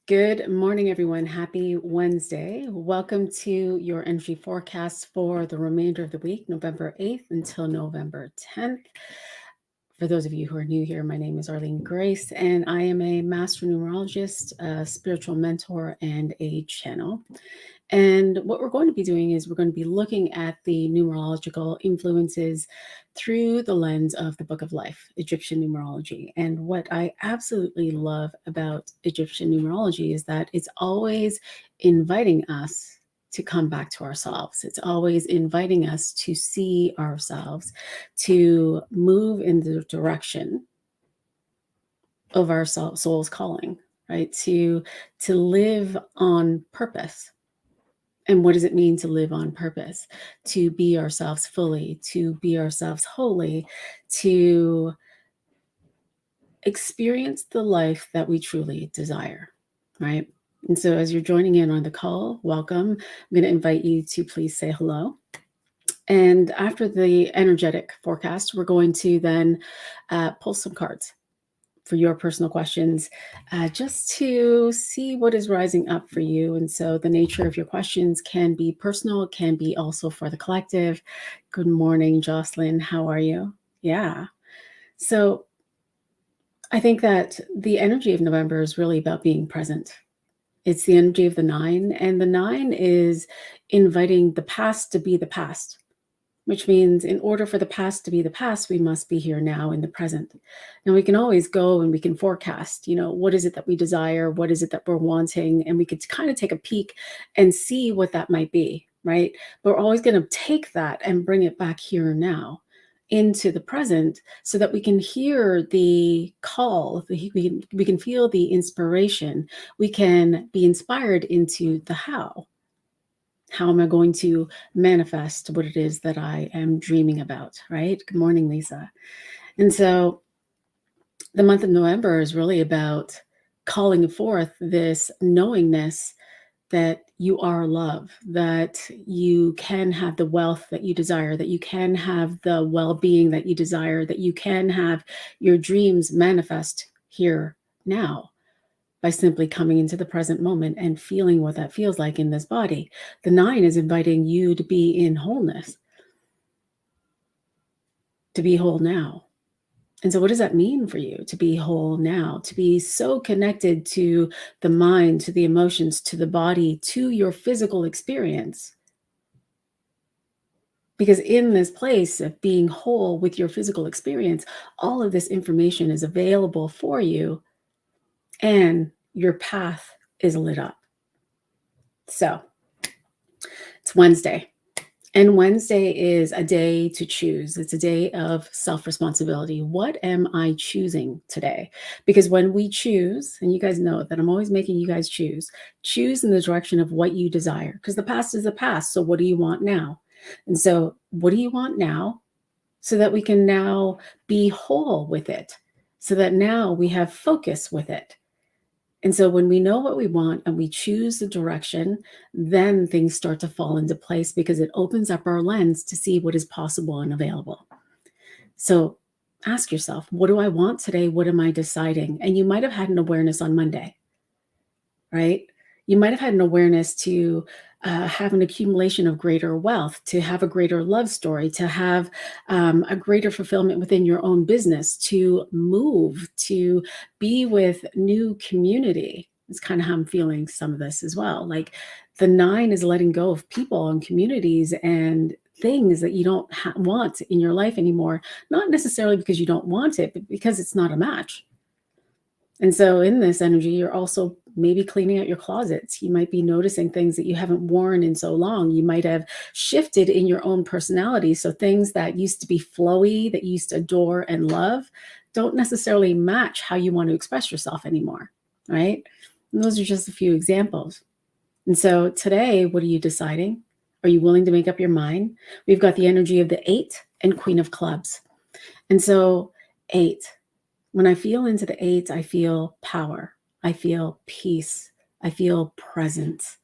Good morning, everyone. Happy Wednesday. Welcome to your energy forecast for the remainder of the week, November 8th until November 10th. For those of you who are new here, my name is Arlene Grace, and I am a master numerologist, a spiritual mentor, and a channel. And what we're going to be doing is we're going to be looking at the numerological influences through the lens of the Book of Life, Egyptian numerology. And what I absolutely love about Egyptian numerology is that it's always inviting us to come back to ourselves. It's always inviting us to see ourselves, to move in the direction of our soul's calling, right? To live on purpose. And what does it mean to live on purpose? To be ourselves fully, to be ourselves wholly, to experience the life that we truly desire, right? And so as you're joining in on the call, welcome. I'm going to invite you to please say hello. And after the energetic forecast, we're going to then pull some cards for your personal questions, just to see what is rising up for you. And so the nature of your questions can be personal, can be also for the collective. Good morning, Jocelyn. How are you? Yeah. So I think that the energy of November is really about being present. It's the energy of the 9, and the 9 is inviting the past to be the past, which means in order for the past to be the past, we must be here now in the present. And we can always go and we can forecast, what is it that we desire? What is it that we're wanting? And we could kind of take a peek and see what that might be, right? But we're always going to take that and bring it back here now into the present so that we can hear the call, we can feel the inspiration, we can be inspired into the how. How am I going to manifest what it is that I am dreaming about, right? Good morning, Lisa. And so the month of November is really about calling forth this knowingness that you are love, that you can have the wealth that you desire, that you can have the well-being that you desire, that you can have your dreams manifest here now, by simply coming into the present moment and feeling what that feels like in this body. The 9 is inviting you to be in wholeness, to be whole now. And so what does that mean for you to be whole now, to be so connected to the mind, to the emotions, to the body, to your physical experience? Because in this place of being whole with your physical experience, all of this information is available for you, and your path is lit up. So it's Wednesday. And Wednesday is a day to choose. It's a day of self-responsibility. What am I choosing today? Because when we choose, and you guys know that I'm always making you guys choose in the direction of what you desire, because the past is the past. So what do you want now? And so what do you want now so that we can now be whole with it, so that now we have focus with it? And so when we know what we want and we choose the direction, then things start to fall into place because it opens up our lens to see what is possible and available. So ask yourself, what do I want today? What am I deciding? And you might have had an awareness on Monday, right? You might have had an awareness to have an accumulation of greater wealth, to have a greater love story, to have a greater fulfillment within your own business, to move, to be with new community. It's kind of how I'm feeling some of this as well. Like the 9 is letting go of people and communities and things that you don't want in your life anymore, not necessarily because you don't want it, but because it's not a match. And so in this energy, you're also maybe cleaning out your closets. You might be noticing things that you haven't worn in so long. You might have shifted in your own personality. So things that used to be flowy, that you used to adore and love, don't necessarily match how you want to express yourself anymore, right? And those are just a few examples. And so today, what are you deciding? Are you willing to make up your mind? We've got the energy of the 8 and Queen of Clubs. And so 8, when I feel into the 8, I feel power. I feel peace. I feel presence.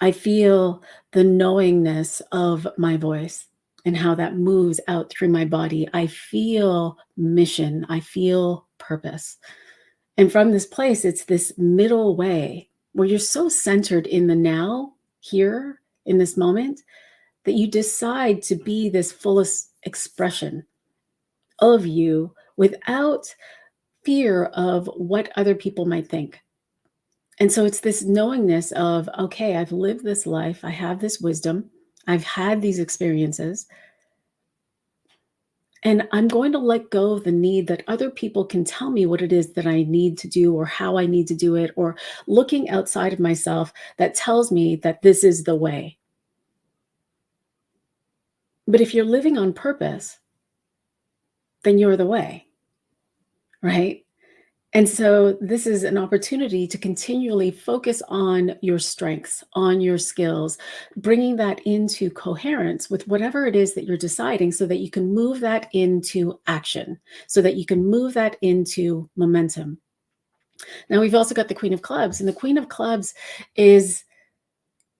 I feel the knowingness of my voice and how that moves out through my body. I feel mission. I feel purpose. And from this place, it's this middle way where you're so centered in the now, here, in this moment, that you decide to be this fullest expression of you without fear of what other people might think. And so it's this knowingness of, okay, I've lived this life, I have this wisdom, I've had these experiences, and I'm going to let go of the need that other people can tell me what it is that I need to do or how I need to do it, or looking outside of myself that tells me that this is the way. But if you're living on purpose, then you're the way, right? And so this is an opportunity to continually focus on your strengths, on your skills, bringing that into coherence with whatever it is that you're deciding so that you can move that into action, so that you can move that into momentum. Now, we've also got the Queen of Clubs, and the Queen of Clubs is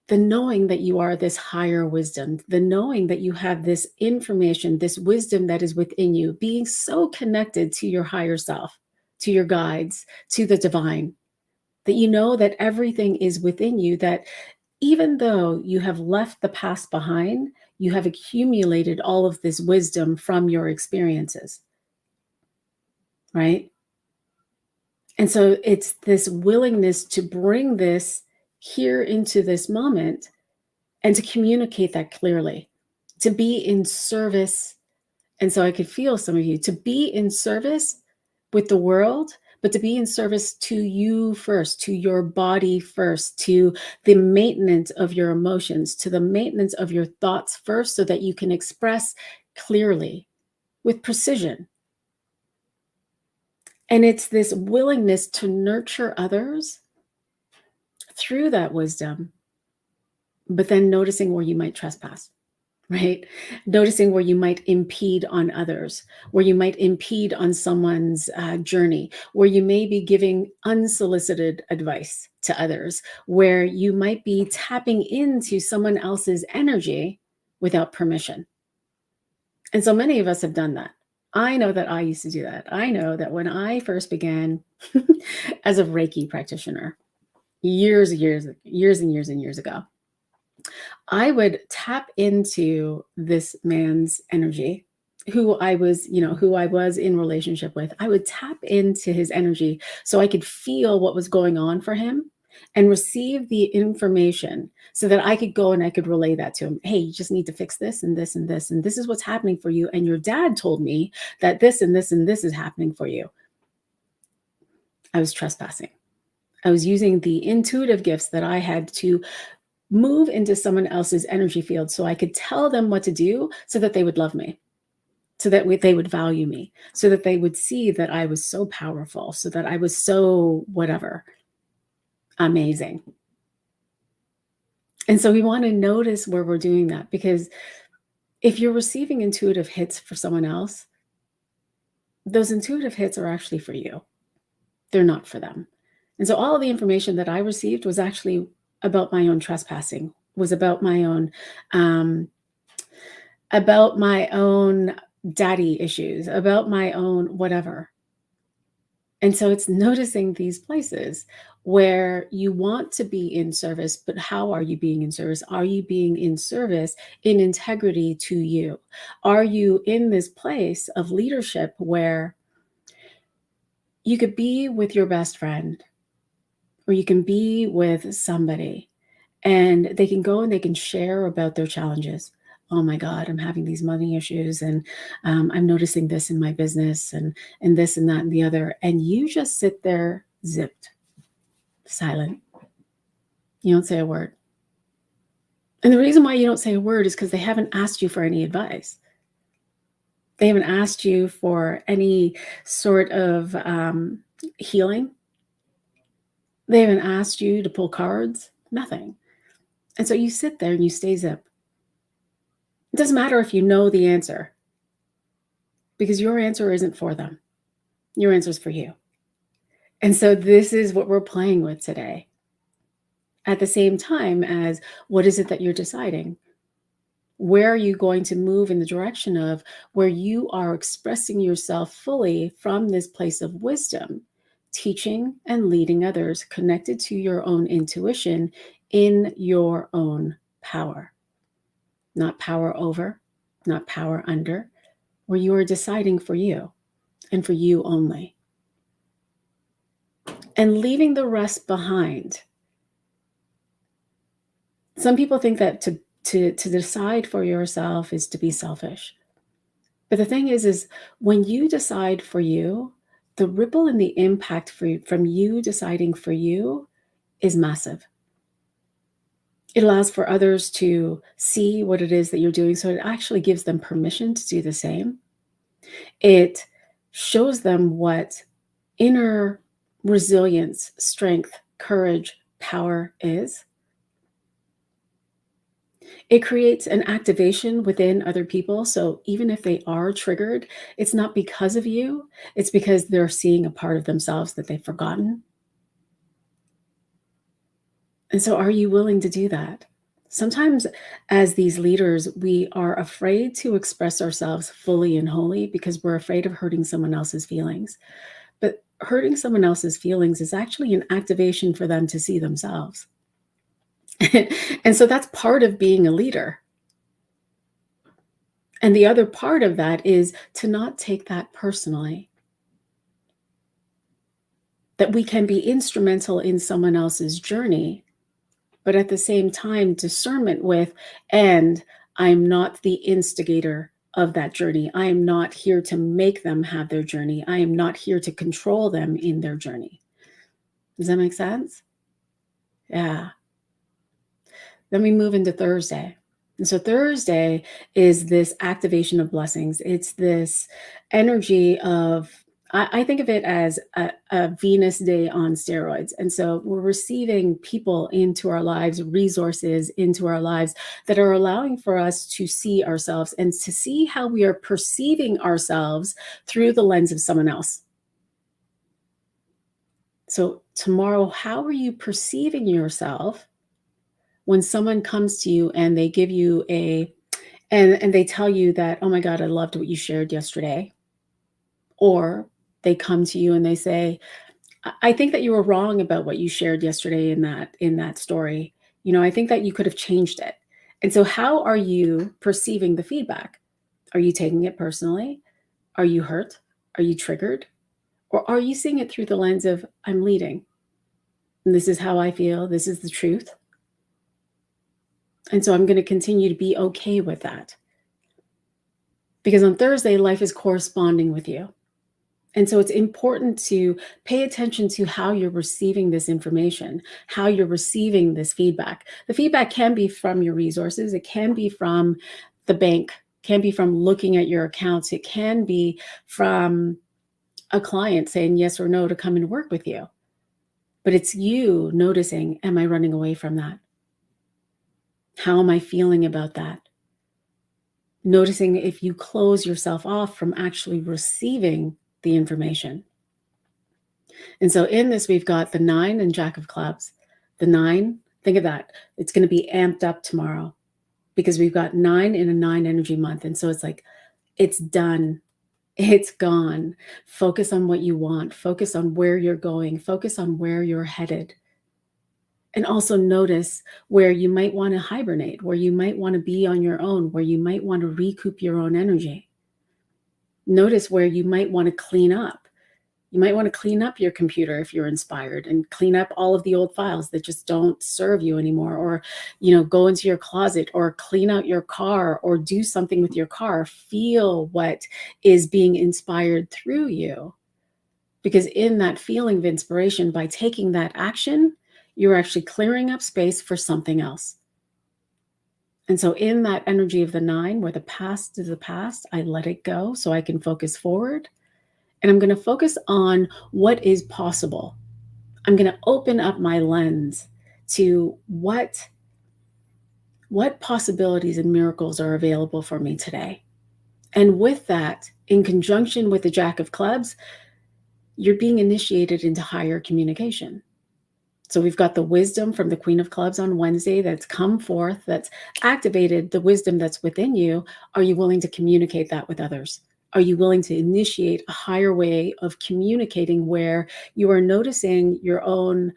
the knowing that you are this higher wisdom, the knowing that you have this information, this wisdom that is within you, being so connected to your higher self, to your guides, to the divine, that you know that everything is within you, that even though you have left the past behind, you have accumulated all of this wisdom from your experiences, right? And so it's this willingness to bring this here into this moment and to communicate that clearly, to be in service. And so I could feel some of you to be in service with the world, but to be in service to you first, to your body first, to the maintenance of your emotions, to the maintenance of your thoughts first, so that you can express clearly with precision. And it's this willingness to nurture others through that wisdom, but then noticing where you might trespass, right? Noticing where you might impede on others, where you might impede on someone's journey, where you may be giving unsolicited advice to others, where you might be tapping into someone else's energy without permission. And so many of us have done that. I know that I used to do that. I know that when I first began as a Reiki practitioner, years and years and years ago, I would tap into this man's energy, who I was, who I was in relationship with. I would tap into his energy so I could feel what was going on for him and receive the information so that I could go and I could relay that to him. Hey, you just need to fix this and this and this, and this is what's happening for you. And your dad told me that this and this and this is happening for you. I was trespassing. I was using the intuitive gifts that I had to move into someone else's energy field so I could tell them what to do so that they would love me, so that they would value me, so that they would see that I was so powerful, so that I was so whatever, amazing. And so we want to notice where we're doing that, because if you're receiving intuitive hits for someone else, those intuitive hits are actually for you. They're not for them. And so all of the information that I received was actually about my own trespassing, was about my own daddy issues, about my own whatever. And so it's noticing these places where you want to be in service, but how are you being in service? Are you being in service in integrity to you? Are you in this place of leadership where you could be with your best friend, or you can be with somebody, and they can go and they can share about their challenges? Oh my God, I'm having these money issues, and I'm noticing this in my business, and this and that and the other. And you just sit there zipped, silent. You don't say a word. And the reason why you don't say a word is because they haven't asked you for any advice. They haven't asked you for any sort of healing. They haven't asked you to pull cards, nothing. And so you sit there and you stay zip. It doesn't matter if you know the answer, because your answer isn't for them. Your answer is for you. And so this is what we're playing with today. At the same time as, what is it that you're deciding? Where are you going to move in the direction of where you are expressing yourself fully from this place of wisdom teaching and leading others connected to your own intuition in your own power. Not power over, not power under, where you are deciding for you and for you only. And leaving the rest behind. Some people think that to decide for yourself is to be selfish. But the thing is when you decide for you, the ripple and the impact from you deciding for you is massive. It allows for others to see what it is that you're doing, so it actually gives them permission to do the same. It shows them what inner resilience, strength, courage, power is. It creates an activation within other people. So even if they are triggered, it's not because of you, it's because they're seeing a part of themselves that they've forgotten. And so are you willing to do that? Sometimes as these leaders, we are afraid to express ourselves fully and wholly because we're afraid of hurting someone else's feelings. But hurting someone else's feelings is actually an activation for them to see themselves. And so that's part of being a leader. And the other part of that is to not take that personally. That we can be instrumental in someone else's journey, but at the same time, discernment with, and I'm not the instigator of that journey. I am not here to make them have their journey. I am not here to control them in their journey. Does that make sense? Yeah. Then we move into Thursday. And so Thursday is this activation of blessings. It's this energy of, I think of it as a Venus day on steroids. And so we're receiving people into our lives, resources into our lives that are allowing for us to see ourselves and to see how we are perceiving ourselves through the lens of someone else. So tomorrow, how are you perceiving yourself when someone comes to you and they give you and they tell you that, oh my God, I loved what you shared yesterday. Or they come to you and they say, I think that you were wrong about what you shared yesterday in that story. I think that you could have changed it. And so how are you perceiving the feedback? Are you taking it personally? Are you hurt? Are you triggered? Or are you seeing it through the lens of, I'm leading, and this is how I feel, this is the truth? And so I'm going to continue to be okay with that. Because on Thursday, life is corresponding with you. And so it's important to pay attention to how you're receiving this information, how you're receiving this feedback. The feedback can be from your resources. It can be from the bank, can be from looking at your accounts. It can be from a client saying yes or no to come and work with you. But it's you noticing, am I running away from that? How am I feeling about that? Noticing if you close yourself off from actually receiving the information. And so in this, we've got the 9 and Jack of Clubs. The 9, think of that. It's going to be amped up tomorrow because we've got 9 in a 9 energy month. And so it's like, it's done. It's gone. Focus on what you want. Focus on where you're going. Focus on where you're headed. And also notice where you might want to hibernate, where you might want to be on your own, where you might want to recoup your own energy. Notice where you might want to clean up. You might want to clean up your computer if you're inspired and clean up all of the old files that just don't serve you anymore, or, go into your closet or clean out your car or do something with your car. Feel what is being inspired through you. Because in that feeling of inspiration, by taking that action, you're actually clearing up space for something else. And so in that energy of the 9, where the past is the past, I let it go so I can focus forward. And I'm going to focus on what is possible. I'm going to open up my lens to what possibilities and miracles are available for me today. And with that, in conjunction with the Jack of Clubs, you're being initiated into higher communication. So we've got the wisdom from the Queen of Clubs on Wednesday that's come forth, that's activated the wisdom that's within you. Are you willing to communicate that with others? Are you willing to initiate a higher way of communicating where you are noticing your own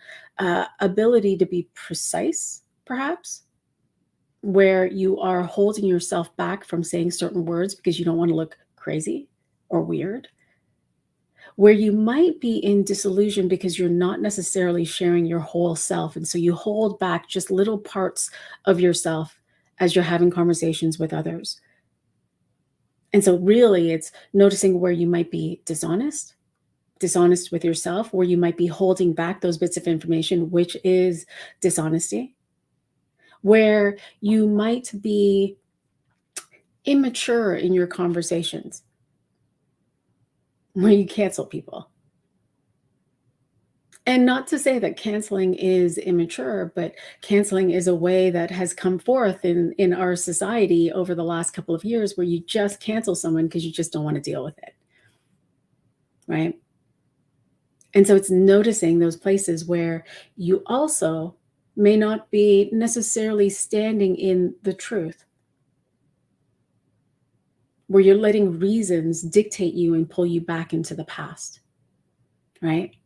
ability to be precise, perhaps? Where you are holding yourself back from saying certain words because you don't want to look crazy or weird, where you might be in disillusion because you're not necessarily sharing your whole self. And so you hold back just little parts of yourself as you're having conversations with others. And so, really, it's noticing where you might be dishonest with yourself, where you might be holding back those bits of information, which is dishonesty, where you might be immature in your conversations, where you cancel people. And not to say that canceling is immature, but canceling is a way that has come forth in our society over the last couple of years where you just cancel someone because you just don't want to deal with it. Right? And so it's noticing those places where you also may not be necessarily standing in the truth, where you're letting reasons dictate you and pull you back into the past, right?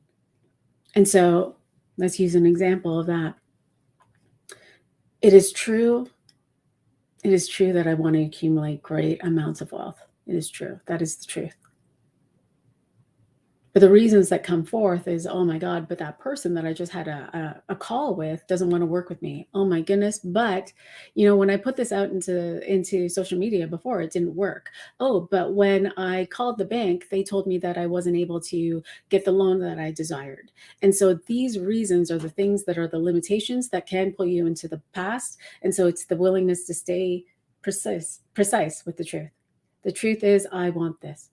And so let's use an example of that. It is true that I want to accumulate great amounts of wealth. It is true. That is the truth. But the reasons that come forth is, oh my God, but that person that I just had a call with doesn't want to work with me. Oh my goodness. But, when I put this out into social media before, it didn't work. Oh, but when I called the bank, they told me that I wasn't able to get the loan that I desired. And so these reasons are the things that are the limitations that can pull you into the past. And so it's the willingness to stay precise with the truth. The truth is, I want this.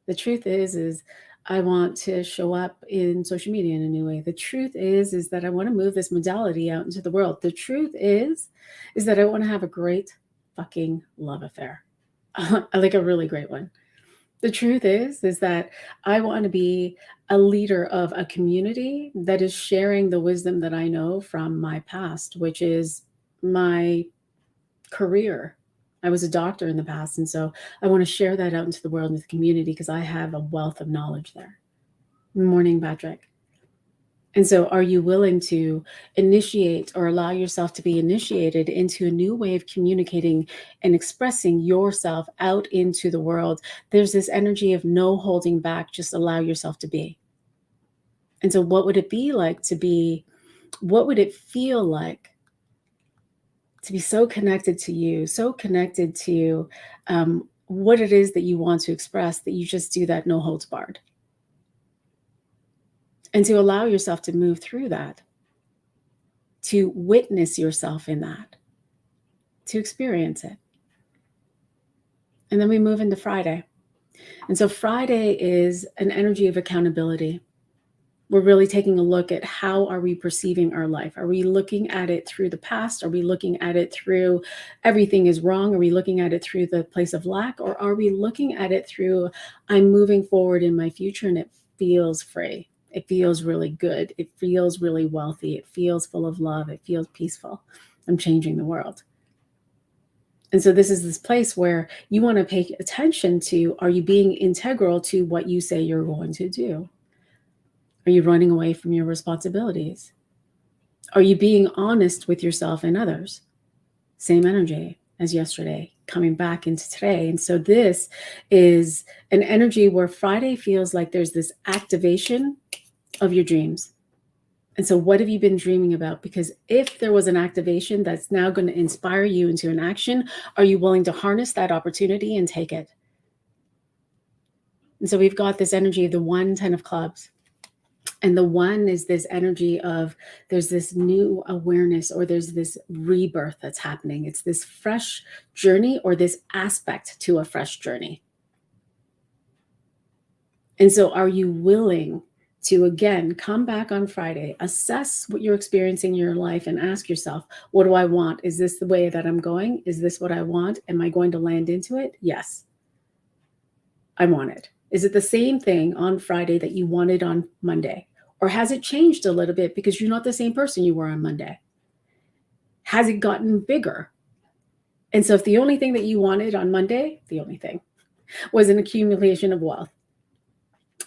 The truth is I want to show up in social media in a new way. The truth is that I want to move this modality out into the world. The truth is that I want to have a great fucking love affair. Like a really great one. The truth is that I want to be a leader of a community that is sharing the wisdom that I know from my past, which is my career. I was a doctor in the past, and so I want to share that out into the world and the community because I have a wealth of knowledge there. Morning, Patrick. And so are you willing to initiate or allow yourself to be initiated into a new way of communicating and expressing yourself out into the world? There's this energy of no holding back, just allow yourself to be. And so what would it be like what would it feel like to be so connected to you, so connected to what it is that you want to express, that you just do that no holds barred? And to allow yourself to move through that, to witness yourself in that, to experience it. And then we move into Friday. And so Friday is an energy of accountability. We're really taking a look at how are we perceiving our life? Are we looking at it through the past? Are we looking at it through everything is wrong? Are we looking at it through the place of lack? Or are we looking at it through I'm moving forward in my future and it feels free? It feels really good. It feels really wealthy. It feels full of love. It feels peaceful. I'm changing the world. And so this is this place where you want to pay attention to, are you being integral to what you say you're going to do? Are you running away from your responsibilities? Are you being honest with yourself and others? Same energy as yesterday, coming back into today. And so this is an energy where Friday feels like there's this activation of your dreams. And so what have you been dreaming about? Because if there was an activation that's now going to inspire you into an action, are you willing to harness that opportunity and take it? And so we've got this energy of the 1 10 of clubs. And the 1 is this energy of there's this new awareness or there's this rebirth that's happening. It's this fresh journey or this aspect to a fresh journey. And so are you willing to, again, come back on Friday, assess what you're experiencing in your life and ask yourself, what do I want? Is this the way that I'm going? Is this what I want? Am I going to land into it? Yes, I want it. Is it the same thing on Friday that you wanted on Monday? Or has it changed a little bit because you're not the same person you were on Monday? Has it gotten bigger? And so if the only thing that you wanted on Monday, the only thing, was an accumulation of wealth.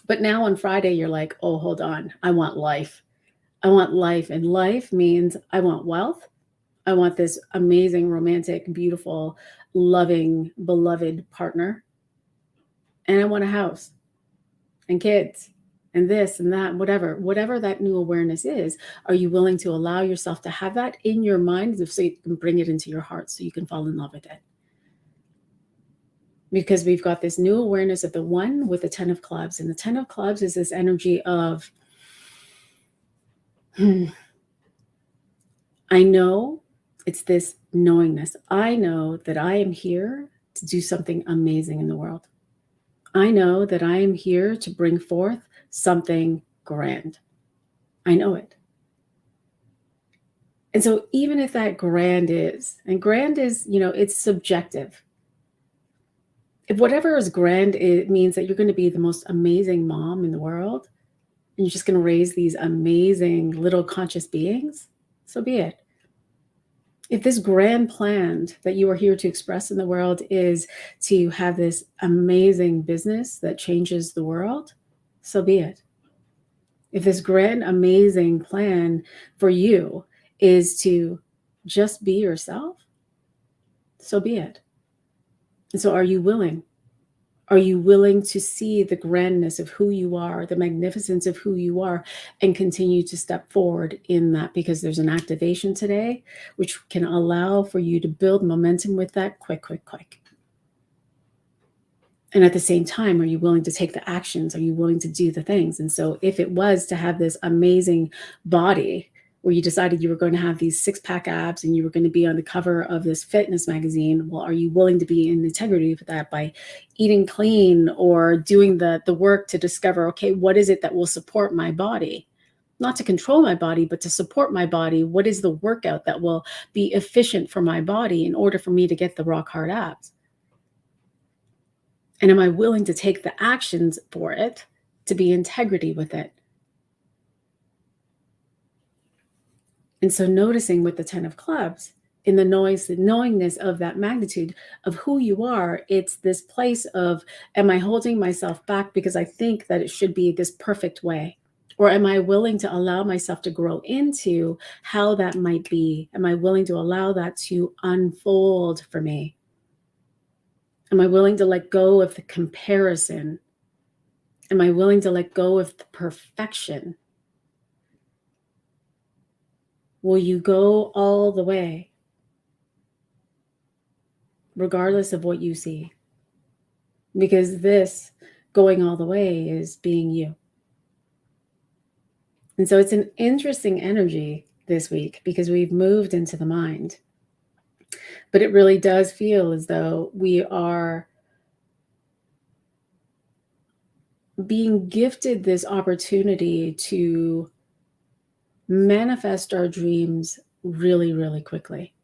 But now on Friday, you're like, oh, hold on. I want life. I want life. And life means I want wealth. I want this amazing, romantic, beautiful, loving, beloved partner. And I want a house and kids and this and that, whatever that new awareness is. Are you willing to allow yourself to have that in your mind so you can bring it into your heart so you can fall in love with it? Because we've got this new awareness of the one with the 10 of clubs. And the 10 of clubs is this energy of, I know, it's this knowingness. I know that I am here to do something amazing in the world. I know that I am here to bring forth something grand. I know it. And so even if that grand is, and grand is, it's subjective. If whatever is grand, it means that you're going to be the most amazing mom in the world, and you're just going to raise these amazing little conscious beings, so be it. If this grand plan that you are here to express in the world is to have this amazing business that changes the world, so be it. If this grand, amazing plan for you is to just be yourself, so be it. And so are you willing? Are you willing to see the grandness of who you are, the magnificence of who you are, and continue to step forward in that? Because there's an activation today, which can allow for you to build momentum with that quick. And at the same time, are you willing to take the actions? Are you willing to do the things? And so if it was to have this amazing body, where you decided you were going to have these 6-pack abs and you were going to be on the cover of this fitness magazine, well, are you willing to be in integrity with that by eating clean or doing the work to discover, okay, what is it that will support my body? Not to control my body, but to support my body. What is the workout that will be efficient for my body in order for me to get the rock hard abs? And am I willing to take the actions for it to be integrity with it? And so noticing with the 10 of clubs, in the knowingness of that magnitude of who you are, it's this place of, am I holding myself back because I think that it should be this perfect way? Or am I willing to allow myself to grow into how that might be? Am I willing to allow that to unfold for me? Am I willing to let go of the comparison? Am I willing to let go of the perfection? Will you go all the way, regardless of what you see? Because this going all the way is being you. And so it's an interesting energy this week because we've moved into the mind. But it really does feel as though we are being gifted this opportunity to manifest our dreams really, really quickly.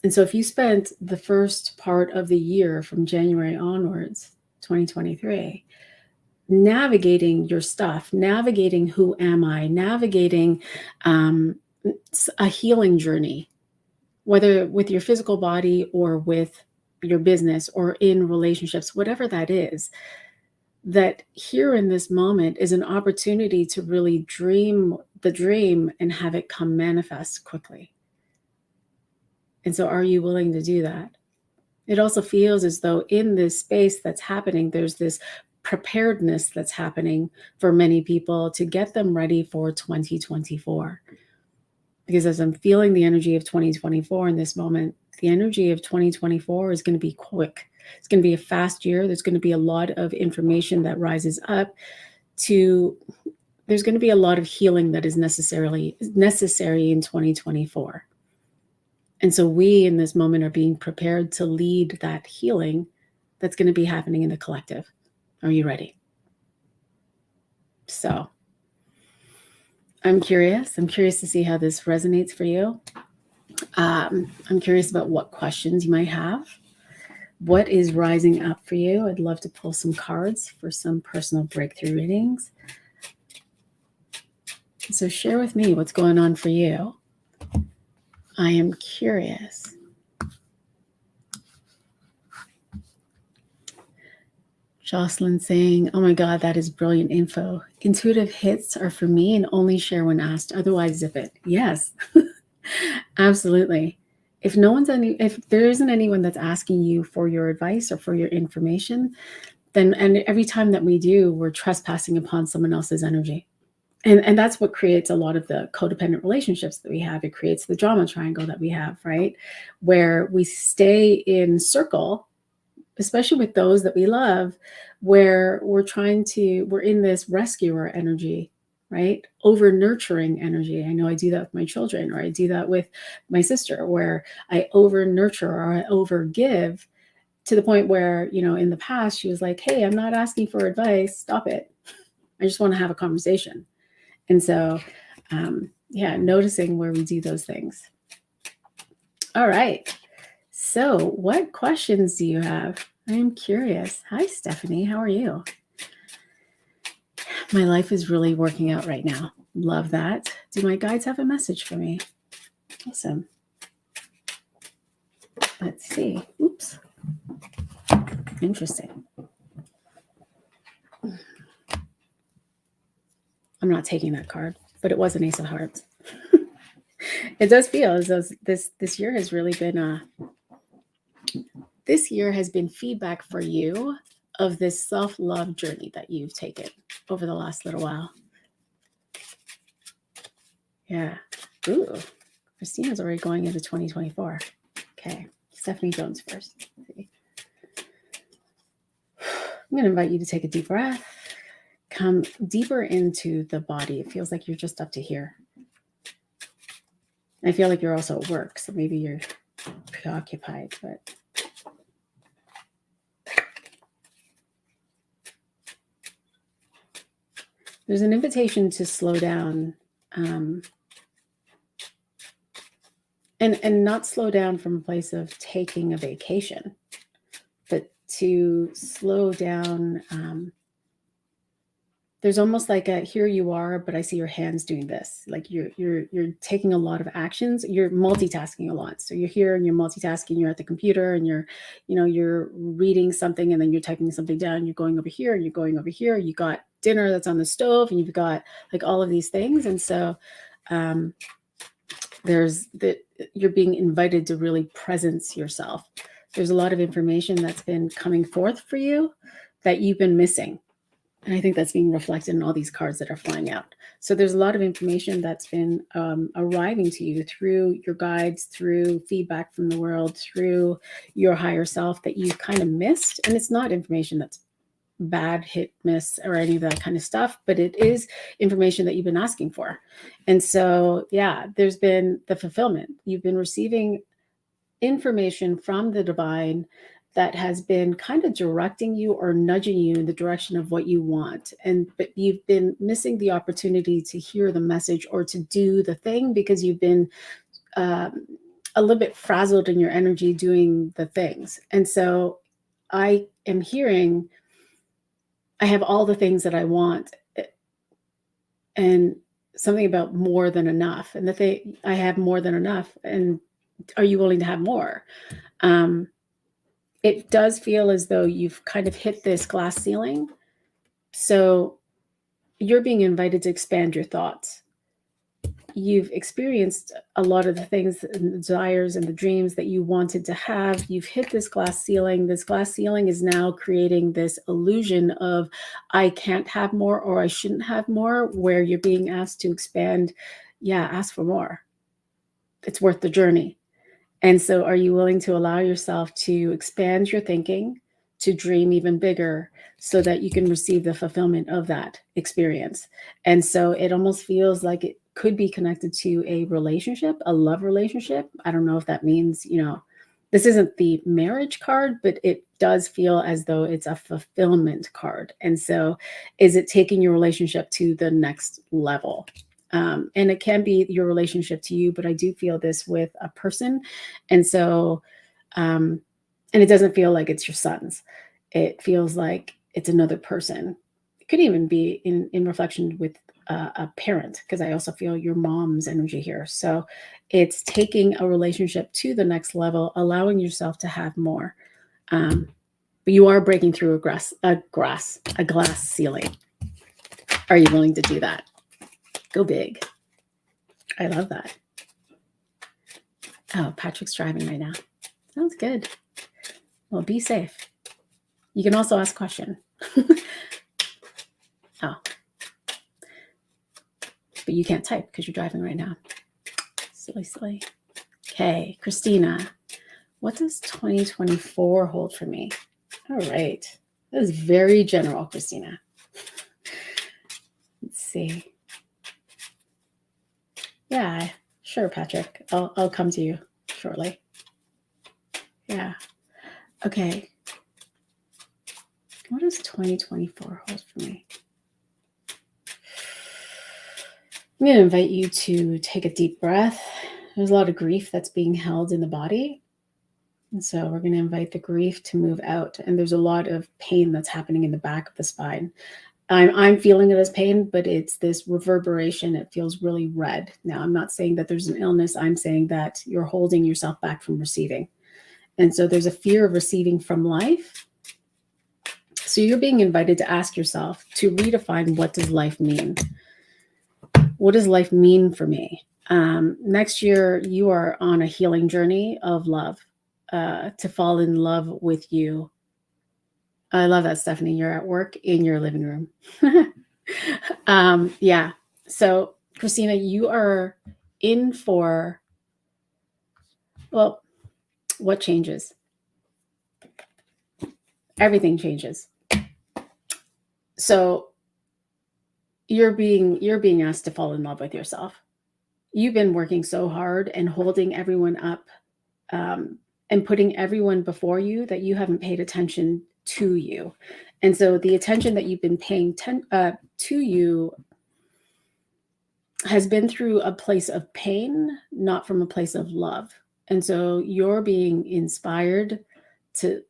And so if you spent the first part of the year from January onwards, 2023, navigating your stuff, navigating who am I, navigating a healing journey, whether with your physical body or with your business or in relationships, whatever that is, that here in this moment is an opportunity to really dream the dream and have it come manifest quickly. And so are you willing to do that? It also feels as though in this space that's happening, there's this preparedness that's happening for many people to get them ready for 2024. Because as I'm feeling the energy of 2024 in this moment, the energy of 2024 is going to be quick. It's going to be a fast year. There's going to be a lot of information that rises up there's going to be a lot of healing that is necessary in 2024. And so we in this moment are being prepared to lead that healing that's going to be happening in the collective. Are you ready? So I'm curious to see how this resonates for you. I'm curious about what questions you might have. What is rising up for you? I'd love to pull some cards for some personal breakthrough readings. So share with me what's going on for you. I am curious. Jocelyn saying, oh my God, that is brilliant info. Intuitive hits are for me and only share when asked. Otherwise, zip it. Yes, absolutely. If there isn't anyone that's asking you for your advice or for your information, then, and every time that we do, we're trespassing upon someone else's energy. And that's what creates a lot of the codependent relationships that we have. It creates the drama triangle that we have, right? Where we stay in circle, especially with those that we love, where we're in this rescuer energy, right? Over nurturing energy. I know I do that with my children, or I do that with my sister, where I over nurture or I over give, to the point where, in the past, she was like, hey, I'm not asking for advice. Stop it. I just want to have a conversation. And so, noticing where we do those things. All right. So what questions do you have? I'm curious. Hi, Stephanie. How are you? My life is really working out right now. Love that. Do my guides have a message for me? Awesome. Let's see. Oops. Interesting. I'm not taking that card, but it was an Ace of Hearts. It does feel as though this year has really been this year has been feedback for you of this self-love journey that you've taken over the last little while. Yeah. Ooh, Christina's already going into 2024. Okay. Stephanie Jones first. I'm going to invite you to take a deep breath. Come deeper into the body. It feels like you're just up to here. I feel like you're also at work, so maybe you're preoccupied, but there's an invitation to slow down, and not slow down from a place of taking a vacation, but to slow down. There's almost like here you are, but I see your hands doing this. Like you're taking a lot of actions. You're multitasking a lot. So you're here and you're multitasking. You're at the computer and you're reading something and then you're typing something down. You're going over here and you're going over here. You got dinner that's on the stove and you've got like all of these things. And so you're being invited to really presence yourself. There's a lot of information that's been coming forth for you that you've been missing. And I think that's being reflected in all these cards that are flying out. So there's a lot of information that's been arriving to you through your guides, through feedback from the world, through your higher self that you kind of missed. And it's not information that's bad, hit, miss, or any of that kind of stuff, but it is information that you've been asking for. And so, there's been the fulfillment. You've been receiving information from the divine that has been kind of directing you or nudging you in the direction of what you want. But you've been missing the opportunity to hear the message or to do the thing because you've been a little bit frazzled in your energy doing the things. And so I am hearing, I have all the things that I want, and something about more than enough. And I have more than enough. And are you willing to have more? It does feel as though you've kind of hit this glass ceiling. So you're being invited to expand your thoughts. You've experienced a lot of the things and the desires and the dreams that you wanted to have. You've hit this glass ceiling. This glass ceiling is now creating this illusion of I can't have more or I shouldn't have more, where you're being asked to expand. Yeah, ask for more. It's worth the journey. And so are you willing to allow yourself to expand your thinking, to dream even bigger so that you can receive the fulfillment of that experience? And so it almost feels like it could be connected to a relationship, a love relationship. I don't know if that means, this isn't the marriage card, but it does feel as though it's a fulfillment card. And so is it taking your relationship to the next level? And it can be your relationship to you, but I do feel this with a person. And so, and it doesn't feel like it's your son's. It feels like it's another person. It could even be in reflection with a parent, because I also feel your mom's energy here. So it's taking a relationship to the next level, allowing yourself to have more. but you are breaking through a glass ceiling. Are you willing to do that? Go big. I love that. Oh, Patrick's driving right now. Sounds good. Well, be safe. You can also ask a question. Oh. But you can't type because you're driving right now. Silly, silly. Okay, Christina, what does 2024 hold for me? All right. That is very general, Christina. Let's see. Yeah, sure, Patrick. I'll come to you shortly. Yeah. Okay. What does 2024 hold for me? I'm going to invite you to take a deep breath. There's a lot of grief that's being held in the body. And so we're going to invite the grief to move out. And there's a lot of pain that's happening in the back of the spine. I'm feeling it as pain, but it's this reverberation. It feels really red. Now, I'm not saying that there's an illness. I'm saying that you're holding yourself back from receiving. And so there's a fear of receiving from life. So you're being invited to ask yourself to redefine, what does life mean? What does life mean for me? Next year, you are on a healing journey of love, to fall in love with you. I love that, Stephanie. You're at work in your living room. Yeah. So, Christina, you are in for, well, what changes? Everything changes. So you're being asked to fall in love with yourself. You've been working so hard and holding everyone up, and putting everyone before you, that you haven't paid attention to you. And so the attention that you've been paying to you has been through a place of pain, not from a place of love. And so you're being inspired to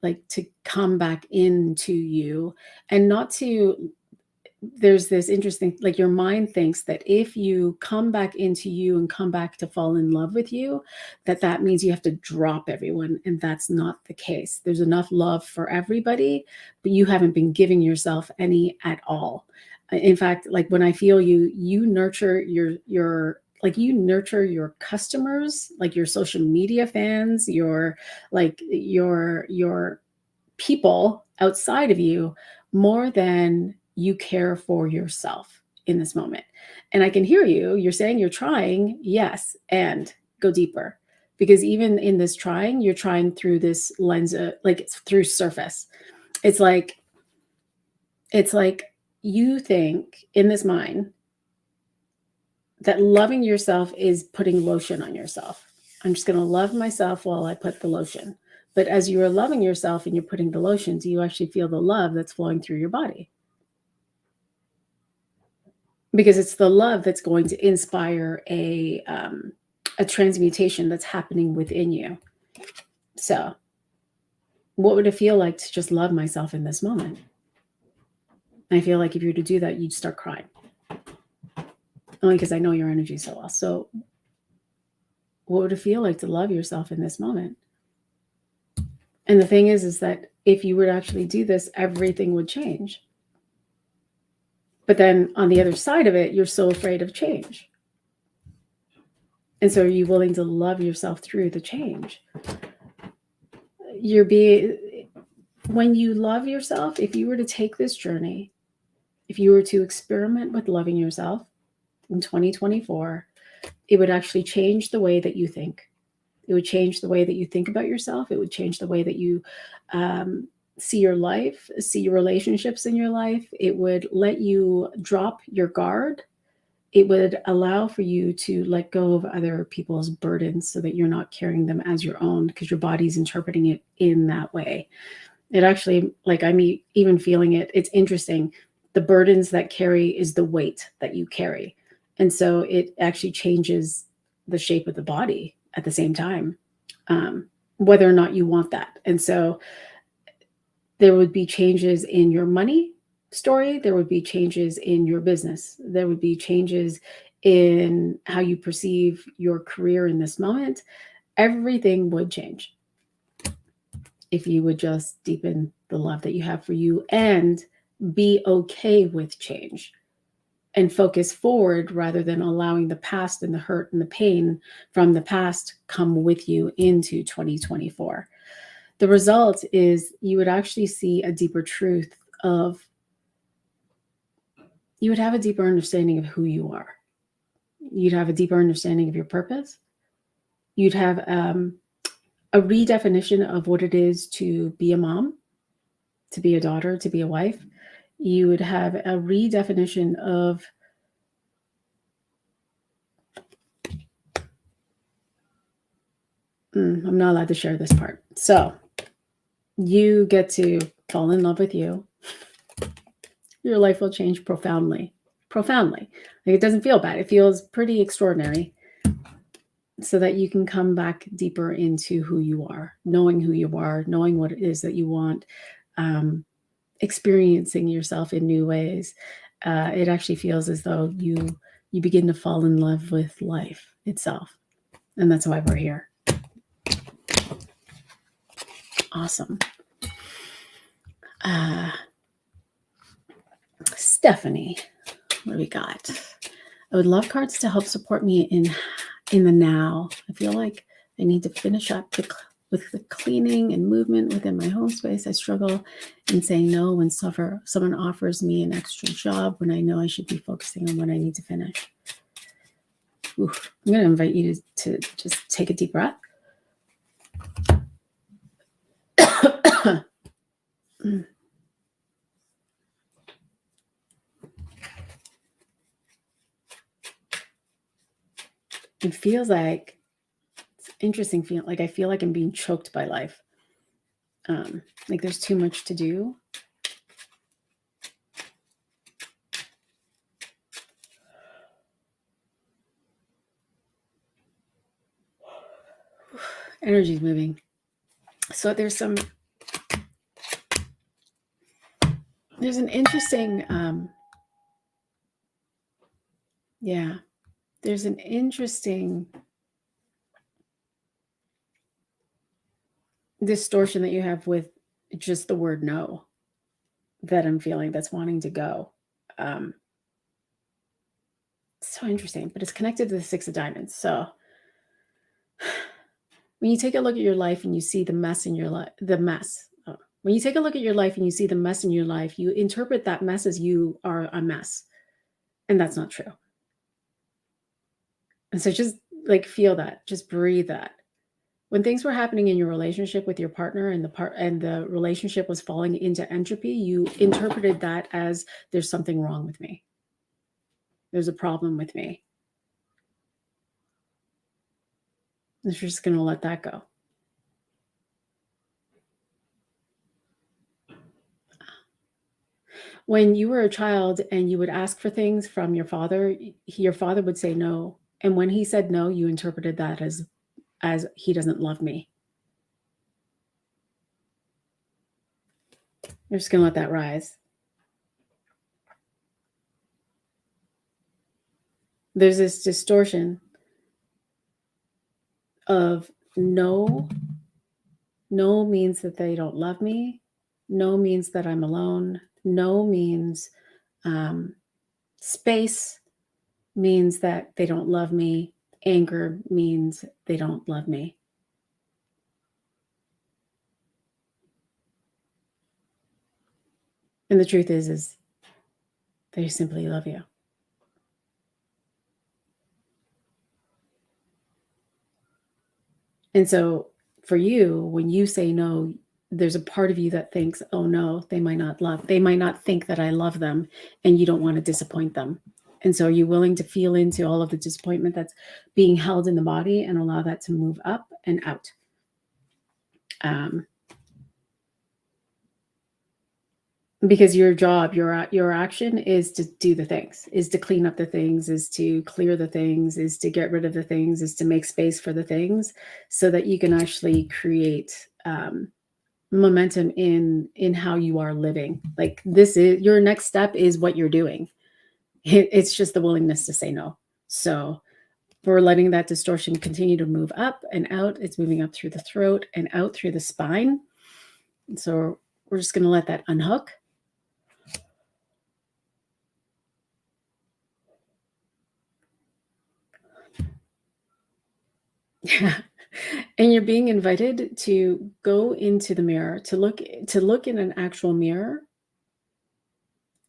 come back into you, and not to, there's this interesting, like, your mind thinks that if you come back into you and come back to fall in love with you, that means you have to drop everyone. And that's not the case. There's enough love for everybody, but you haven't been giving yourself any at all. In fact, like, when I feel you nurture your you nurture your customers, like your social media fans, your people outside of you, more than you care for yourself in this moment. And I can hear you're saying you're trying, yes, and go deeper. Because even in this trying, you're trying through this lens of, it's through surface. It's like you think in this mind that loving yourself is putting lotion on yourself. I'm just going to love myself while I put the lotion. But as you are loving yourself and you're putting the lotion, do you actually feel the love that's flowing through your body? Because it's the love that's going to inspire a transmutation that's happening within you. So what would it feel like to just love myself in this moment? I feel like if you were to do that, you'd start crying. Only because I know your energy so well. So what would it feel like to love yourself in this moment? And the thing is that if you were to actually do this, everything would change. But then on the other side of it, you're so afraid of change. And so are you willing to love yourself through the change? When you love yourself, if you were to take this journey, if you were to experiment with loving yourself in 2024, it would actually change the way that you think. It would change the way that you think about yourself. It would change the way that you see your life, see your relationships in your life. It would let you drop your guard. It would allow for you to let go of other people's burdens so that you're not carrying them as your own, because your body's interpreting it in that way. It actually, I'm even feeling it. It's interesting. The burdens that carry is the weight that you carry. And so it actually changes the shape of the body at the same time, whether or not you want that. And so there would be changes in your money story. There would be changes in your business. There would be changes in how you perceive your career in this moment. Everything would change. if you would just deepen the love that you have for you and be okay with change and focus forward rather than allowing the past and the hurt and the pain from the past come with you into 2024. The result is you would actually see a deeper truth of, you would have a deeper understanding of who you are. You'd have a deeper understanding of your purpose. You'd have a redefinition of what it is to be a mom, to be a daughter, to be a wife. You would have a redefinition of I'm not allowed to share this part. So you get to fall in love with you. Your life will change profoundly. Profoundly. Like, it doesn't feel bad. It feels pretty extraordinary, so that you can come back deeper into who you are, knowing who you are, knowing what it is that you want, experiencing yourself in new ways. It actually feels as though you begin to fall in love with life itself. And that's why we're here. Awesome. Stephanie, what do we got? I would love cards to help support me in the now. I feel like I need to finish up with the cleaning and movement within my home space. I struggle in saying no when someone offers me an extra job when I know I should be focusing on what I need to finish. Oof. I'm going to invite you to just take a deep breath. It feels like, it's interesting feeling, like I feel like I'm being choked by life. Like there's too much to do. Energy's moving. So there's an interesting, there's an interesting distortion that you have with just the word no that I'm feeling, that's wanting to go. So interesting, but it's connected to the Six of Diamonds. So when you take a look at your life and you see the mess in your life, when you take a look at your life and you see the mess in your life, you interpret that mess as you are a mess. And that's not true. And so just like feel that, just breathe that. When things were happening in your relationship with your partner and the relationship was falling into entropy, you interpreted that as there's something wrong with me. There's a problem with me. And you're just going to let that go. When you were a child and you would ask for things from your father would say no. And when he said no, you interpreted that as he doesn't love me. You're just going to let that rise. There's this distortion of no. No means that they don't love me. No means that I'm alone. No means space means that they don't love me. Anger means they don't love me. And the truth is they simply love you. And so for you, when you say no, there's a part of you that thinks, oh no, they might not think that I love them, and you don't want to disappoint them. And so are you willing to feel into all of the disappointment that's being held in the body and allow that to move up and out? Because your job, your action is to do the things, is to clean up the things, is to clear the things, is to get rid of the things, is to make space for the things, so that you can actually create momentum in how you are living. Like, this is your next step, is what you're doing. It's just the willingness to say no. So we're letting that distortion continue to move up and out. It's moving up through the throat and out through the spine. And so we're just going to let that unhook. Yeah. And you're being invited to go into the mirror, to look in an actual mirror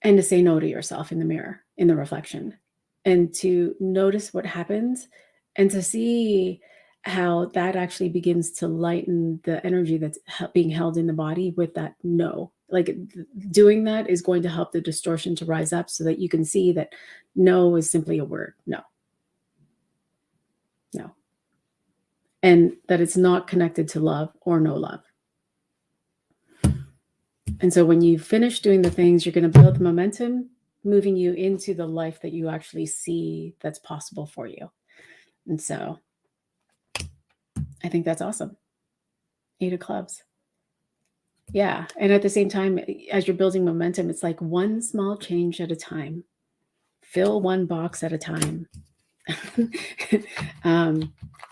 and to say no to yourself in the mirror, in the reflection, and to notice what happens and to see how that actually begins to lighten the energy that's being held in the body with that no. Like doing that is going to help the distortion to rise up so that you can see that no is simply a word. No. No. And that it's not connected to love or no love. And so when you finish doing the things, you're going to build the momentum, moving you into the life that you actually see that's possible for you. And so I think that's awesome. 8 of clubs. Yeah. And at the same time, as you're building momentum, it's like one small change at a time. Fill one box at a time.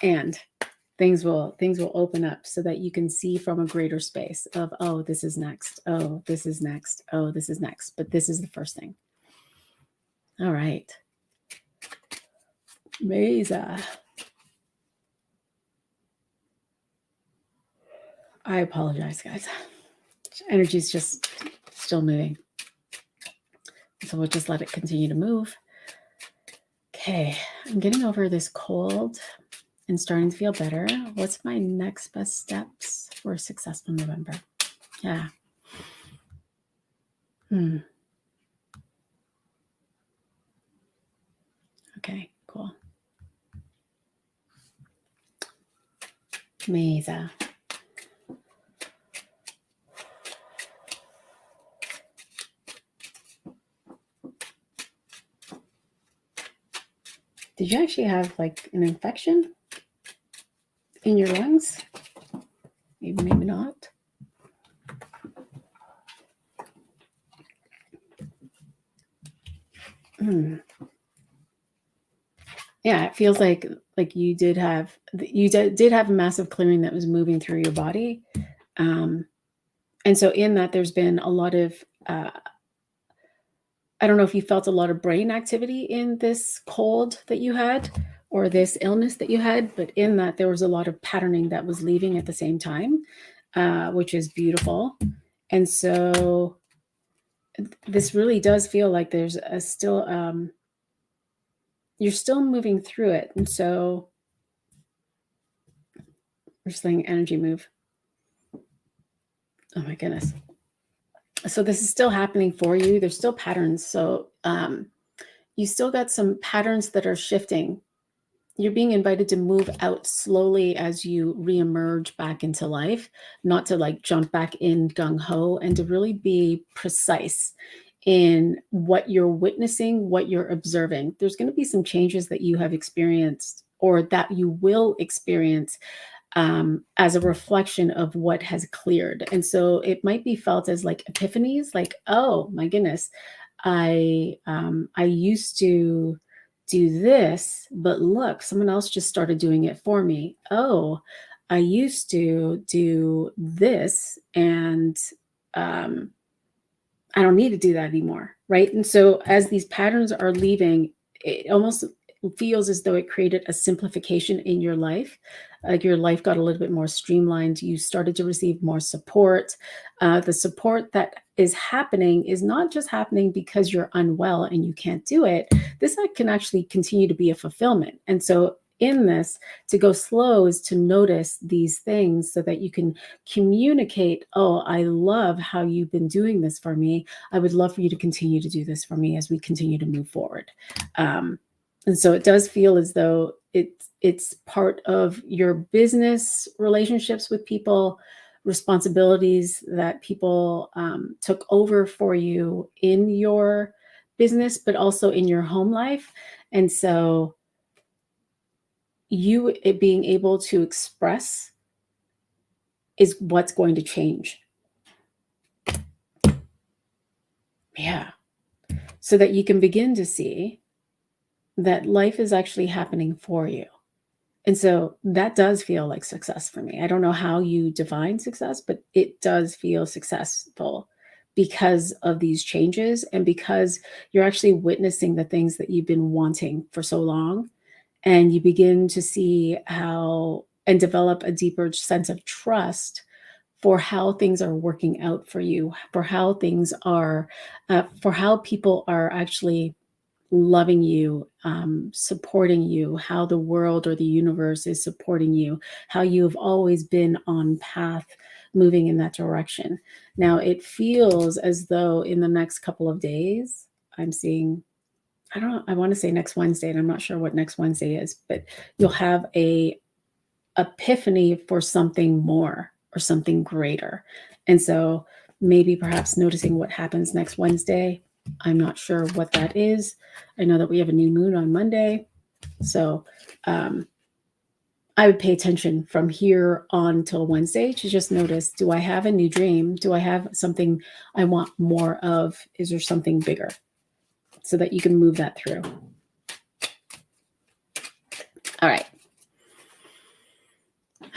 And things will open up so that you can see from a greater space of, oh, this is next. Oh, this is next. Oh, this is next. But this is the first thing. All right. Mesa. I apologize, guys. Energy's just still moving. So we'll just let it continue to move. Okay, I'm getting over this cold and starting to feel better. What's my next best steps for a successful November? Yeah. Okay, cool. Mesa. Did you actually have like an infection in your lungs? Maybe not. Yeah, it feels like you did have a massive clearing that was moving through your body. And so in that, there's been a lot of, I don't know if you felt a lot of brain activity in this cold that you had or this illness that you had, but in that there was a lot of patterning that was leaving at the same time, which is beautiful. And so this really does feel like there's you're still moving through it. And so we're just letting energy move. Oh my goodness. So this is still happening for you. There's still patterns. So you still got some patterns that are shifting. You're being invited to move out slowly as you reemerge back into life, not to like jump back in gung-ho, and to really be precise in what you're witnessing, what you're observing. There's going to be some changes that you have experienced or that you will experience as a reflection of what has cleared. And so it might be felt as like epiphanies, like, oh my goodness, I used to do this, but look, someone else just started doing it for me. Oh, I used to do this and I don't need to do that anymore, right? And so as these patterns are leaving, it almost feels as though it created a simplification in your life. Like your life got a little bit more streamlined. You started to receive more support. The support that is happening is not just happening because you're unwell and you can't do it. This can actually continue to be a fulfillment. And so in this, to go slow is to notice these things so that you can communicate, oh, I love how you've been doing this for me. I would love for you to continue to do this for me as we continue to move forward. And so it does feel as though it's part of your business relationships with people, responsibilities that people took over for you in your business, but also in your home life. And so it being able to express is what's going to change. Yeah. So that you can begin to see that life is actually happening for you. And so that does feel like success for me. I don't know how you define success, but it does feel successful because of these changes and because you're actually witnessing the things that you've been wanting for so long. And you begin to see how and develop a deeper sense of trust for how things are working out for you, for how things are, for how people are actually loving you, supporting you, how the world or the universe is supporting you, how you have always been on path moving in that direction. Now, it feels as though in the next couple of days, I'm seeing, I don't know, I want to say next Wednesday, and I'm not sure what next Wednesday is, but you'll have a epiphany for something more or something greater. And so maybe perhaps noticing what happens next Wednesday. I'm not sure what that is. I know that we have a new moon on Monday. So I would pay attention from here on till Wednesday to just notice, do I have a new dream? Do I have something I want more of? Is there something bigger? So that you can move that through. All right.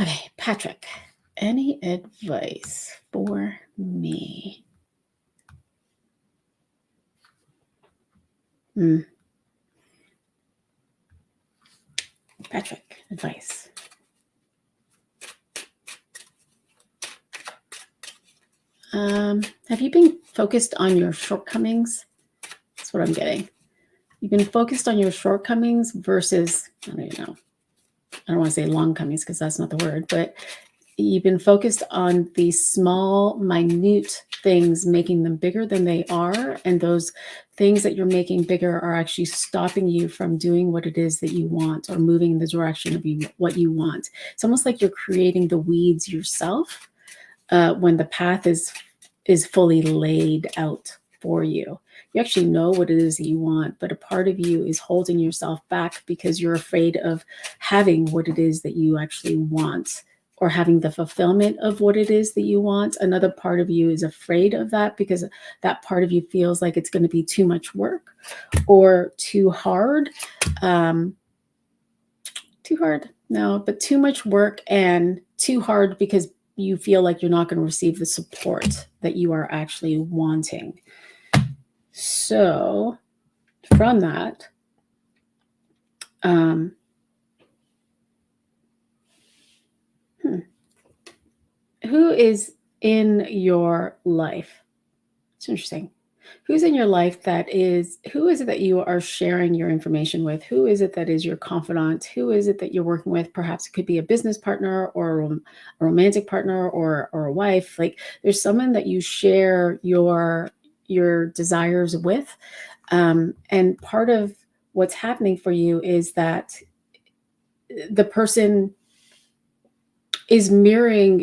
Okay, Patrick, any advice for me? Patrick, advice. Have you been focused on your shortcomings? That's what I'm getting. You've been focused on your shortcomings versus, I don't even know. I don't want to say longcomings because that's not the word, but you've been focused on these small, minute things, making them bigger than they are. And those things that you're making bigger are actually stopping you from doing what it is that you want or moving in the direction of what you want. It's almost like you're creating the weeds yourself when the path is fully laid out for you. You actually know what it is that you want, but a part of you is holding yourself back because you're afraid of having what it is that you actually want or having the fulfillment of what it is that you want. Another part of you is afraid of that because that part of you feels like it's going to be too much work or too hard. Too hard? No, but too much work and too hard because you feel like you're not going to receive the support that you are actually wanting. So from that, who is in your life? It's interesting. Who's in your life who is it that you are sharing your information with? Who is it that is your confidant? Who is it that you're working with? Perhaps it could be a business partner or a romantic partner or a wife. Like there's someone that you share your desires with. And part of what's happening for you is that the person is mirroring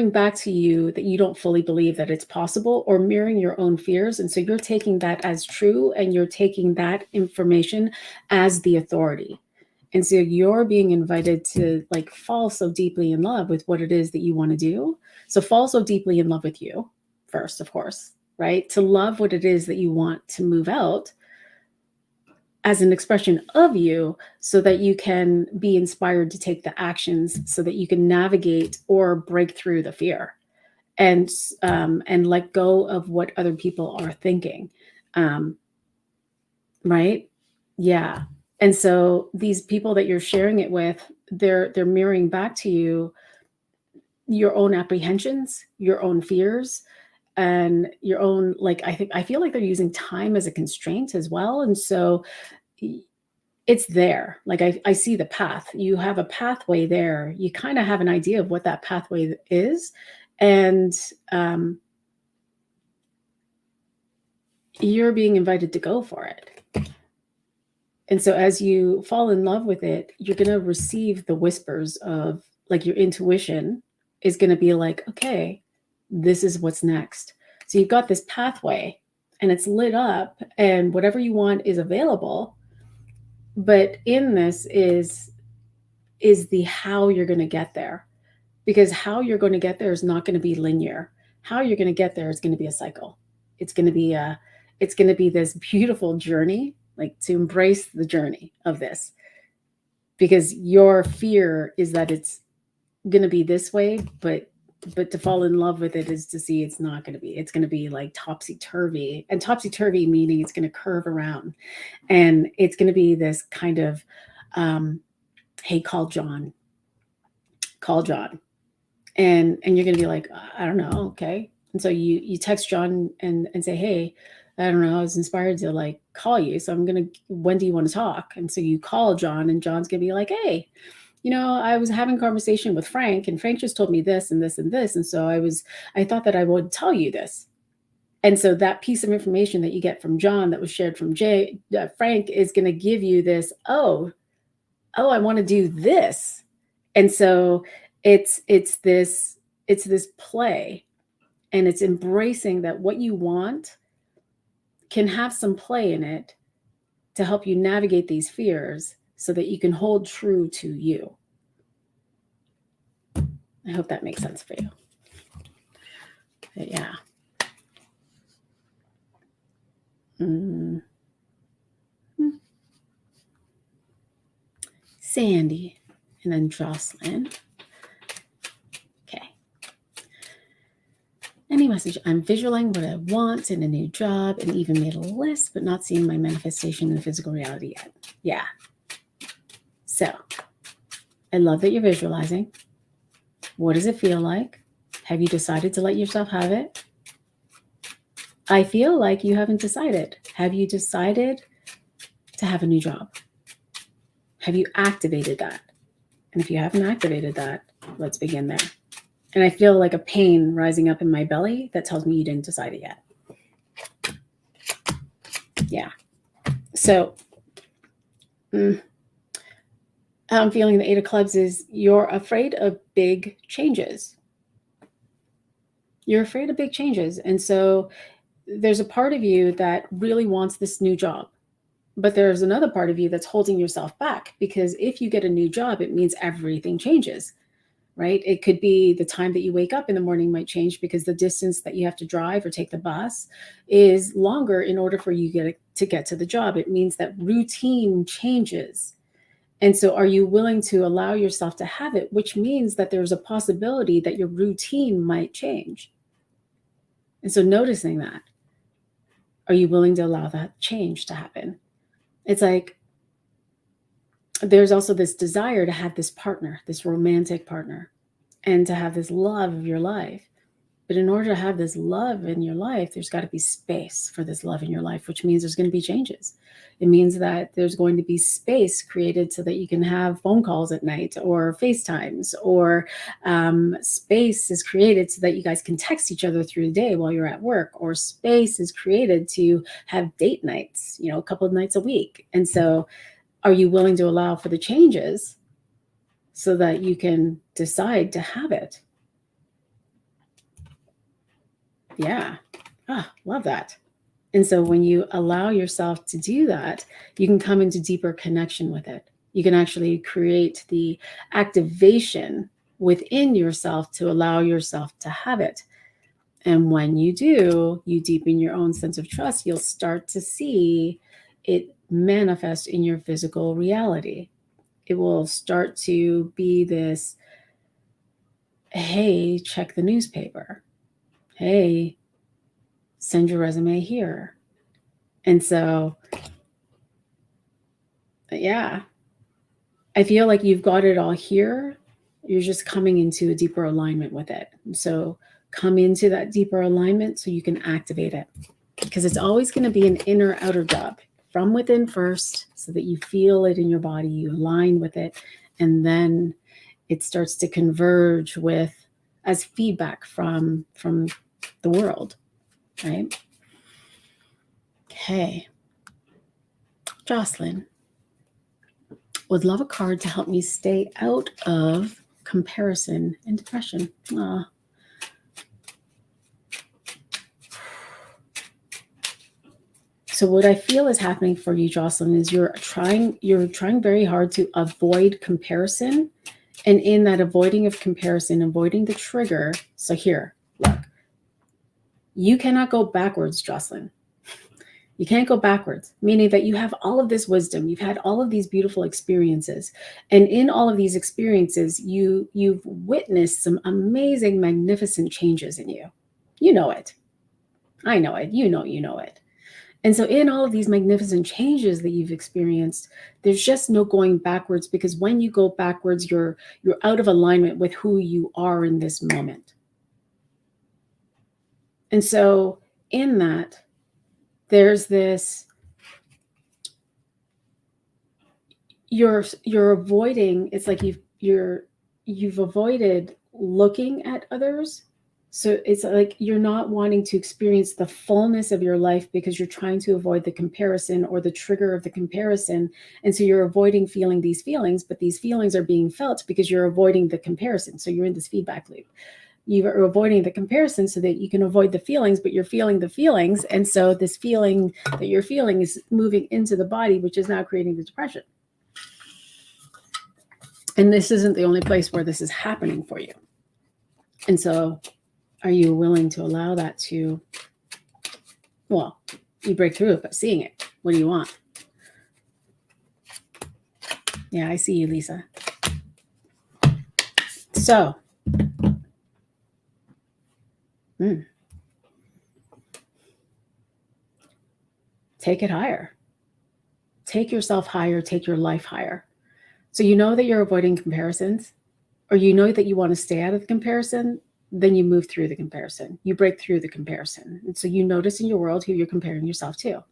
back to you that you don't fully believe that it's possible or mirroring your own fears. And so you're taking that as true and you're taking that information as the authority. And so you're being invited to like fall so deeply in love with what it is that you want to do. So fall so deeply in love with you first, of course, right? To love what it is that you want to move out as an expression of you so that you can be inspired to take the actions so that you can navigate or break through the fear and let go of what other people are thinking. Right? Yeah. And so these people that you're sharing it with, they're mirroring back to you your own apprehensions, your own fears, and your own, like, I feel like they're using time as a constraint as well. And so it's there. Like I see the path. You have a pathway there. You kind of have an idea of what that pathway is. And you're being invited to go for it. And so as you fall in love with it, you're going to receive the whispers of like your intuition is going to be like, okay, this is what's next. So you've got this pathway and it's lit up and whatever you want is available. But in this is the how you're going to get there, because how you're going to get there is not going to be linear. How you're going to get there is going to be a cycle. It's going to be this beautiful journey, like to embrace the journey of this. because your fear is that it's going to be this way, but to fall in love with it is to see it's not going to be. It's going to be like topsy-turvy, and topsy-turvy meaning it's going to curve around, and it's going to be this kind of, hey, call John, and you're going to be like, I don't know, okay. And so you text John and say, hey, I don't know, I was inspired to like call you, so when do you want to talk? And so you call John, and John's going to be like, hey, I was having a conversation with Frank, and Frank just told me this and this and this. And so I thought that I would tell you this. And so that piece of information that you get from John that was shared from Frank is going to give you this, oh, I want to do this. And so it's this play, and it's embracing that what you want can have some play in it to help you navigate these fears so that you can hold true to you. I hope that makes sense for you. But yeah. Sandy, and then Jocelyn. Okay. Any message? I'm visualizing what I want in a new job and even made a list, but not seeing my manifestation in the physical reality yet. Yeah. So I love that you're visualizing. What does it feel like? Have you decided to let yourself have it? I feel like you haven't decided. Have you decided to have a new job? Have you activated that? And if you haven't activated that, let's begin there. And I feel like a pain rising up in my belly that tells me you didn't decide it yet. Yeah. So how I'm feeling the Eight of Clubs is you're afraid of big changes. You're afraid of big changes. And so there's a part of you that really wants this new job. But there's another part of you that's holding yourself back, because if you get a new job, it means everything changes, right? It could be the time that you wake up in the morning might change because the distance that you have to drive or take the bus is longer in order for you to get to the job. It means that routine changes. And so are you willing to allow yourself to have it, which means that there's a possibility that your routine might change. And so noticing that, are you willing to allow that change to happen? It's like there's also this desire to have this partner, this romantic partner, and to have this love of your life. But in order to have this love in your life, there's got to be space for this love in your life, which means there's going to be changes. It means that there's going to be space created so that you can have phone calls at night or FaceTimes, or space is created so that you guys can text each other through the day while you're at work, or space is created to have date nights, a couple of nights a week. And so are you willing to allow for the changes so that you can decide to have it? Yeah. Love that. And so when you allow yourself to do that, you can come into deeper connection with it. You can actually create the activation within yourself to allow yourself to have it. And when you do, you deepen your own sense of trust. You'll start to see it manifest in your physical reality. It will start to be this, hey, check the newspaper. Hey, send your resume here. And so, yeah, I feel like you've got it all here. You're just coming into a deeper alignment with it. And so come into that deeper alignment so you can activate it, because it's always going to be an inner outer job from within first, so that you feel it in your body, you align with it, and then it starts to converge as feedback from the world, right? Okay. Jocelyn, would love a card to help me stay out of comparison and depression. So what I feel is happening for you, Jocelyn, is you're trying very hard to avoid comparison. And in that avoiding of comparison, avoiding the trigger. So here, look, you cannot go backwards, Jocelyn. You can't go backwards, meaning that you have all of this wisdom. You've had all of these beautiful experiences. And in all of these experiences, you've witnessed some amazing, magnificent changes in you. You know it. I know it. You know it. And so in all of these magnificent changes that you've experienced, there's just no going backwards, because when you go backwards, you're out of alignment with who you are in this moment. And so in that, there's this, you're avoiding, it's like you've avoided looking at others. So it's like you're not wanting to experience the fullness of your life because you're trying to avoid the comparison or the trigger of the comparison. And so you're avoiding feeling these feelings, but these feelings are being felt because you're avoiding the comparison. So you're in this feedback loop. You are avoiding the comparison so that you can avoid the feelings, but you're feeling the feelings. And so this feeling that you're feeling is moving into the body, which is now creating the depression. And this isn't the only place where this is happening for you. And so are you willing to allow that to, well, you break through it, but seeing it, what do you want? Yeah, I see you, Lisa. So, take it higher. Take yourself higher, take your life higher. So you know that you're avoiding comparisons, or you know that you want to stay out of the comparison, then you move through the comparison. You break through the comparison. And so you notice in your world who you're comparing yourself to.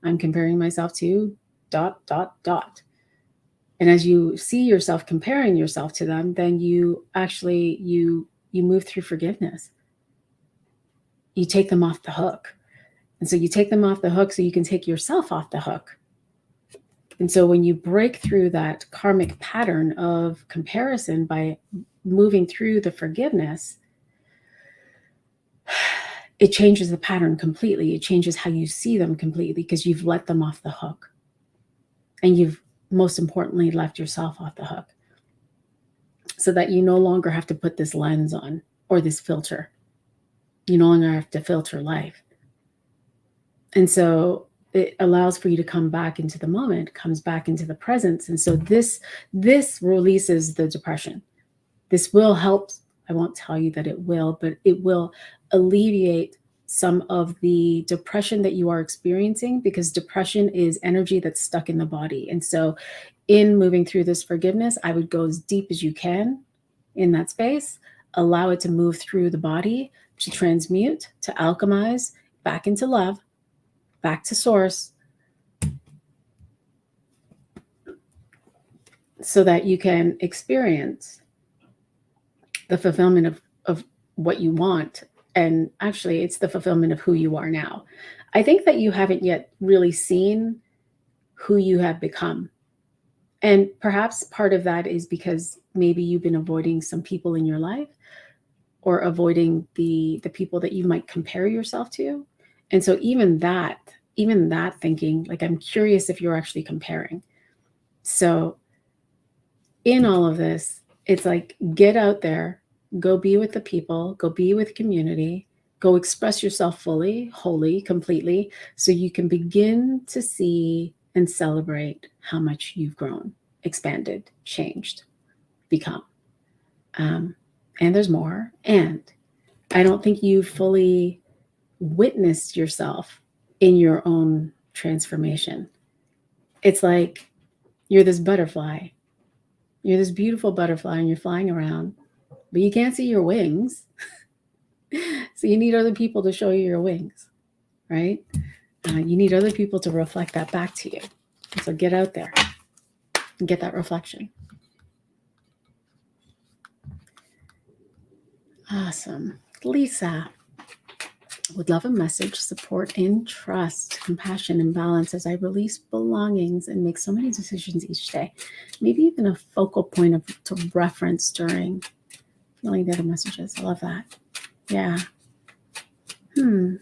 I'm comparing myself to ... And as you see yourself comparing yourself to them, then you actually, you move through forgiveness. You take them off the hook. And so you take them off the hook so you can take yourself off the hook. And so when you break through that karmic pattern of comparison by moving through the forgiveness, it changes the pattern completely. It changes how you see them completely because you've let them off the hook. And you've, most importantly, left yourself off the hook so that you no longer have to put this lens on or this filter. You no longer have to filter life. And so it allows for you to come back into the moment, comes back into the presence. And so this releases the depression. This will help. I won't tell you that it will, but it will alleviate some of the depression that you are experiencing, because depression is energy that's stuck in the body. And so in moving through this forgiveness, I would go as deep as you can in that space, allow it to move through the body, to transmute, to alchemize back into love, back to source, so that you can experience the fulfillment of what you want. And actually, it's the fulfillment of who you are now. I think that you haven't yet really seen who you have become. And perhaps part of that is because maybe you've been avoiding some people in your life, or avoiding the people that you might compare yourself to. And so even that thinking, like, I'm curious if you're actually comparing. So in all of this, it's like, get out there, go be with the people, go be with community, go express yourself fully, wholly, completely, so you can begin to see and celebrate how much you've grown, expanded, changed, become. And there's more. And I don't think you fully witnessed yourself in your own transformation. It's like you're this butterfly. You're this beautiful butterfly and you're flying around, but you can't see your wings. So you need other people to show you your wings, right? You need other people to reflect that back to you. So get out there and get that reflection. Awesome. Lisa would love a message, support and trust, compassion and balance as I release belongings and make so many decisions each day. Maybe even a focal point to reference during feeling the other messages. I love that. Yeah. You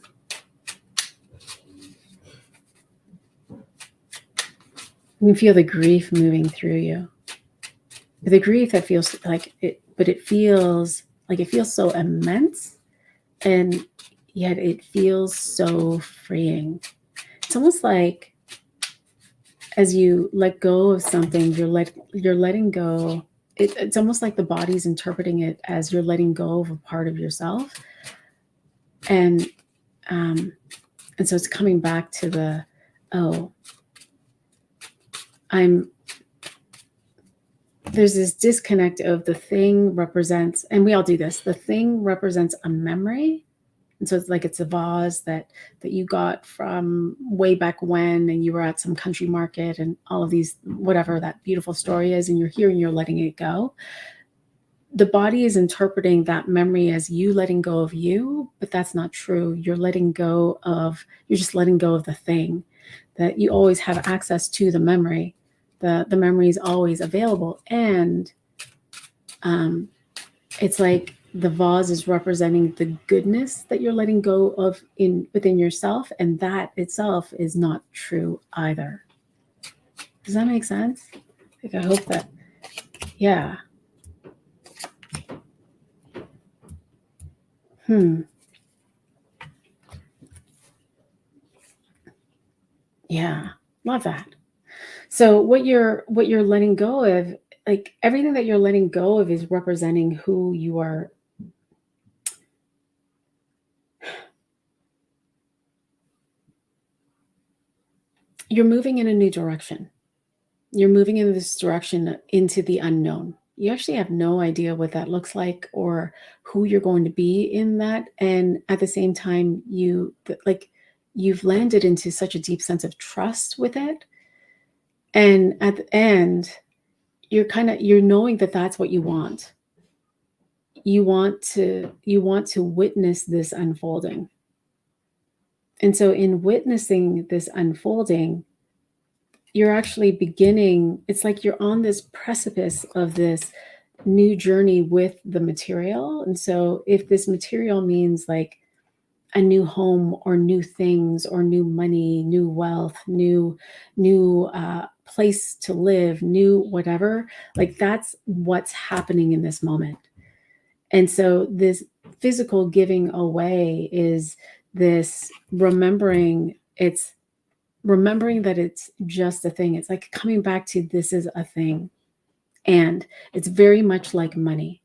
can feel the grief moving through you. The grief that feels like it, but it feels so immense, and yet it feels so freeing. it's almost like as you let go of something, you're letting go. It's almost like the body's interpreting it as you're letting go of a part of yourself, and so it's coming back to the, oh, there's this disconnect of the thing represents, and we all do this. The thing represents a memory. And so it's like it's a vase that you got from way back when, and you were at some country market, and all of these, whatever that beautiful story is, and you're here and you're letting it go. The body is interpreting that memory as you letting go of you, but that's not true. You're just letting go of the thing, that you always have access to the memory. The memory is always available. And it's like the vase is representing the goodness that you're letting go of within yourself, and that itself is not true either. Does that make sense? Like, I hope that, yeah. Yeah, love that. So what you're letting go of, like everything that you're letting go of is representing who you are. You're moving in a new direction. You're moving in this direction into the unknown. You actually have no idea what that looks like or who you're going to be in that. And at the same time, you've landed into such a deep sense of trust with it. And at the end, you're knowing that that's what you want. You want to witness this unfolding. And so in witnessing this unfolding, you're actually beginning, it's like you're on this precipice of this new journey with the material. And so if this material means like a new home or new things or new money, new wealth, new place to live, new whatever, like that's what's happening in this moment. And so this physical giving away is this remembering that it's just a thing. It's like coming back to this is a thing. And it's very much like money.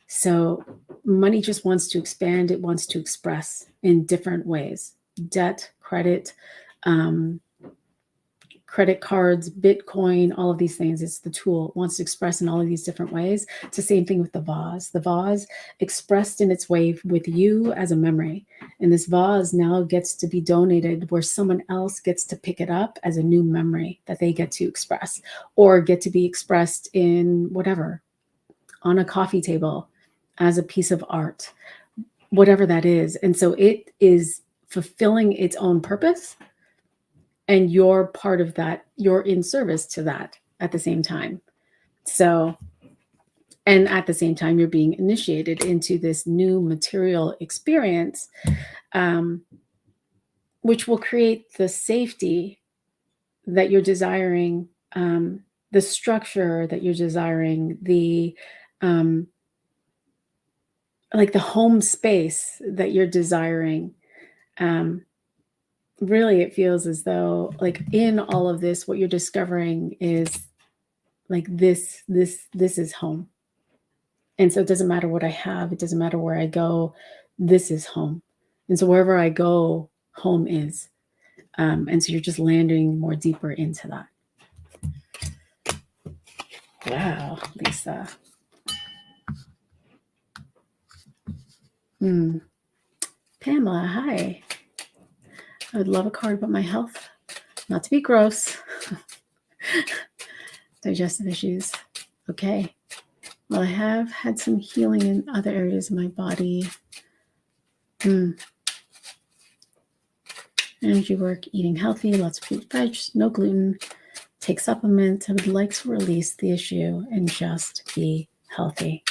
So money just wants to expand. It wants to express in different ways. Debt, credit, credit cards, Bitcoin, all of these things. It's the tool. It wants to express in all of these different ways. It's the same thing with the vase. The vase expressed in its way with you as a memory. And this vase now gets to be donated where someone else gets to pick it up as a new memory that they get to express or get to be expressed in whatever, on a coffee table, as a piece of art, whatever that is. And so it is fulfilling its own purpose. And you're part of that, you're in service to that at the same time. So, and at the same time, you're being initiated into this new material experience, which will create the safety that you're desiring, the structure that you're desiring, the like the home space that you're desiring. Really, it feels as though like in all of this, what you're discovering is like this is home. And so it doesn't matter what I have. It doesn't matter where I go. This is home. And so wherever I go, home is. And so you're just landing more deeper into that. Wow, Lisa. Pamela, hi. I would love a card about my health. Not to be gross. Digestive issues. Okay. Well, I have had some healing in other areas of my body. Energy work, eating healthy, lots of fruit, veg, no gluten, take supplements. I would like to release the issue and just be healthy.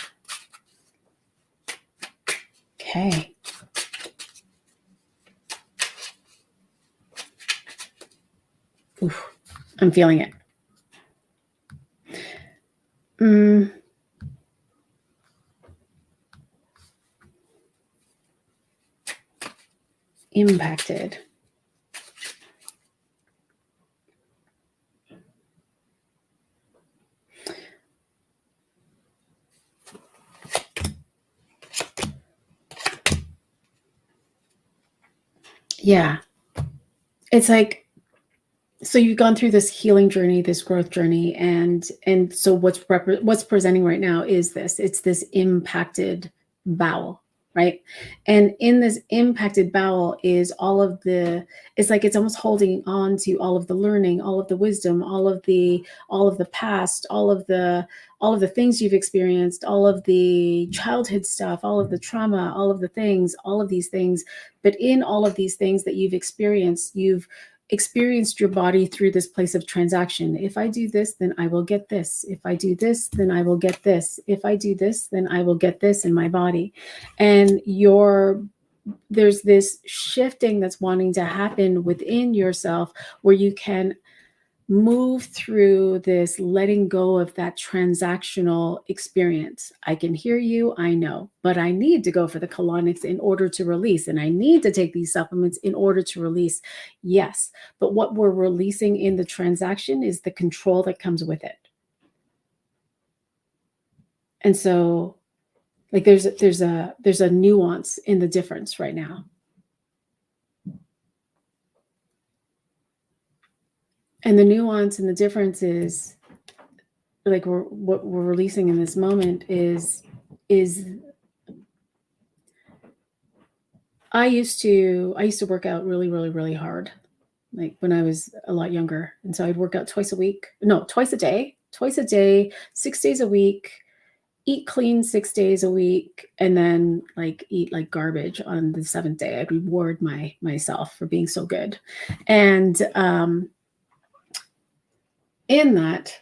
Okay. Oof, I'm feeling it. Impacted. Yeah. It's like, so you've gone through this healing journey, this growth journey, and so what's presenting right now is this. It's this impacted bowel, right? And in this impacted bowel is all of the, it's like it's almost holding on to all of the learning, all of the wisdom, all of the past, all of the things you've experienced, all of the childhood stuff, all of the trauma, all of the things, all of these things. But in all of these things that you've experienced your body through this place of transaction. If I do this, then I will get this. If I do this, then I will get this. If I do this, then I will get this in my body. And there's this shifting that's wanting to happen within yourself where you can move through this letting go of that transactional experience. I can hear you, I know, but I need to go for the colonics in order to release, and I need to take these supplements in order to release. Yes, but what we're releasing in the transaction is the control that comes with it. And so, like, there's a nuance in the difference right now. And the nuance and the difference is, like, what we're releasing in this moment is I used to work out really, really, really hard, like when I was a lot younger. And so I'd work out twice a day, 6 days a week, eat clean 6 days a week, and then like eat like garbage on the seventh day. I'd reward myself for being so good. And in that,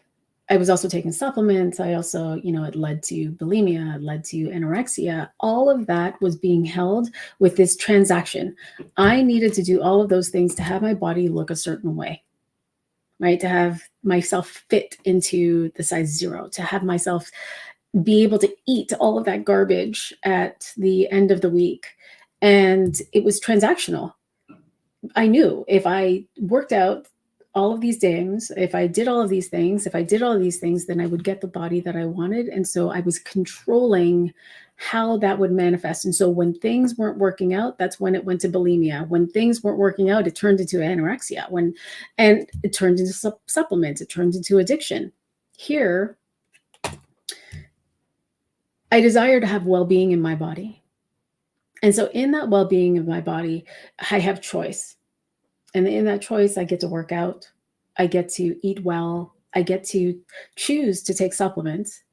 I was also taking supplements. I also, it led to bulimia, it led to anorexia. All of that was being held with this transaction. I needed to do all of those things to have my body look a certain way, right? To have myself fit into the size 0, to have myself be able to eat all of that garbage at the end of the week. And it was transactional. I knew if I worked out all of these days, if I did all of these things, then I would get the body that I wanted. And so I was controlling how that would manifest. And so when things weren't working out, that's when it went to bulimia. When things weren't working out, it turned into anorexia. And it turned into supplements. It turned into addiction. Here, I desire to have well-being in my body. And so in that well-being of my body, I have choice. And in that choice, I get to work out. I get to eat well. I get to choose to take supplements.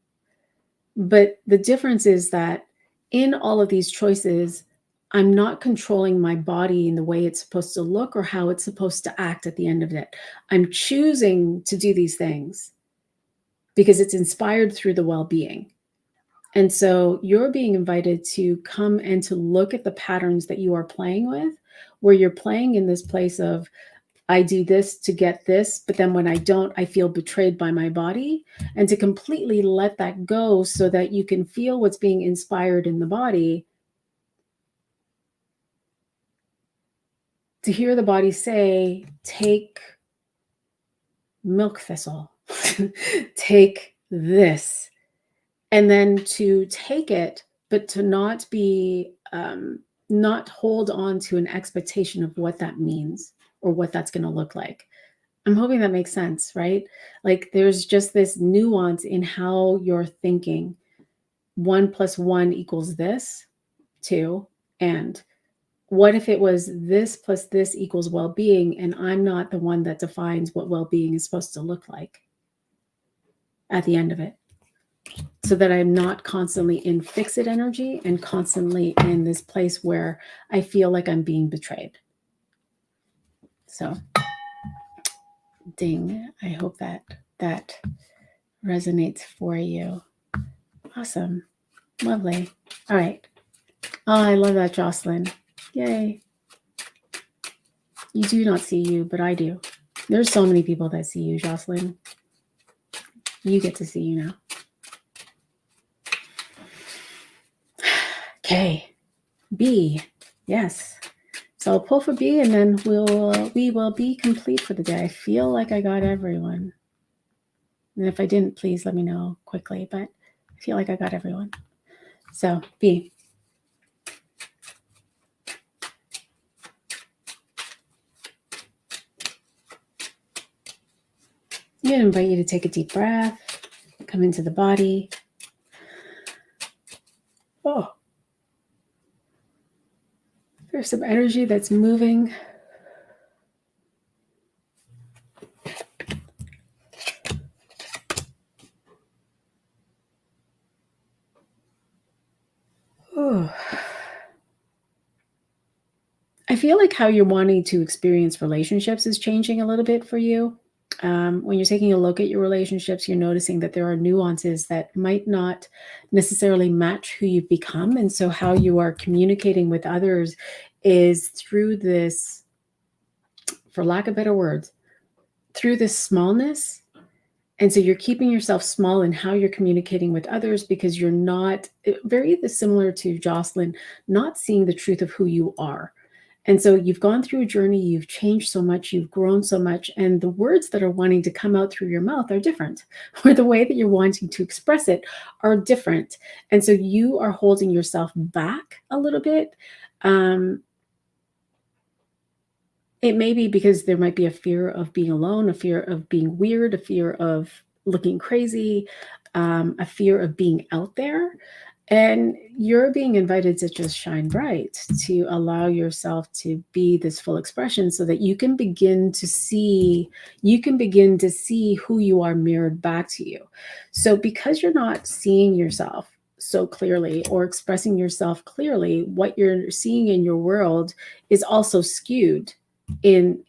But the difference is that in all of these choices, I'm not controlling my body in the way it's supposed to look or how it's supposed to act at the end of it. I'm choosing to do these things because it's inspired through the well-being. And so you're being invited to come and to look at the patterns that you are playing with, where you're playing in this place of, I do this to get this, but then when I don't, I feel betrayed by my body, and to completely let that go so that you can feel what's being inspired in the body. To hear the body say, take milk thistle, take this. And then to take it, but to not hold on to an expectation of what that means or what that's going to look like. I'm hoping that makes sense, right? Like there's just this nuance in how you're thinking. 1 + 1 = this, 2. And what if it was this plus this equals well-being, and I'm not the one that defines what well-being is supposed to look like at the end of it? So that I'm not constantly in fix-it energy and constantly in this place where I feel like I'm being betrayed. So, ding. I hope that resonates for you. Awesome. Lovely. All right. Oh, I love that, Jocelyn. Yay. You do not see you, but I do. There's so many people that see you, Jocelyn. You get to see you now. Okay. B. Yes. So I'll pull for B, and then we will be complete for the day. I feel like I got everyone. And if I didn't, please let me know quickly, but I feel like I got everyone. So B. going to invite you to take a deep breath, come into the body. Oh, there's some energy that's moving. Oh. I feel like how you're wanting to experience relationships is changing a little bit for you. When you're taking a look at your relationships, you're noticing that there are nuances that might not necessarily match who you've become. And so, how you are communicating with others is through this, for lack of better words, through this smallness. And so, you're keeping yourself small in how you're communicating with others because you're not, very similar to Jocelyn, not seeing the truth of who you are. And so you've gone through a journey, you've changed so much, you've grown so much, and the words that are wanting to come out through your mouth are different, or the way that you're wanting to express it are different. And so you are holding yourself back a little bit. It may be because there might be a fear of being alone, a fear of being weird, a fear of looking crazy, a fear of being out there. And you're being invited to just shine bright, to allow yourself to be this full expression so that you can begin to see who you are mirrored back to you. So because you're not seeing yourself so clearly or expressing yourself clearly, what you're seeing in your world is also skewed in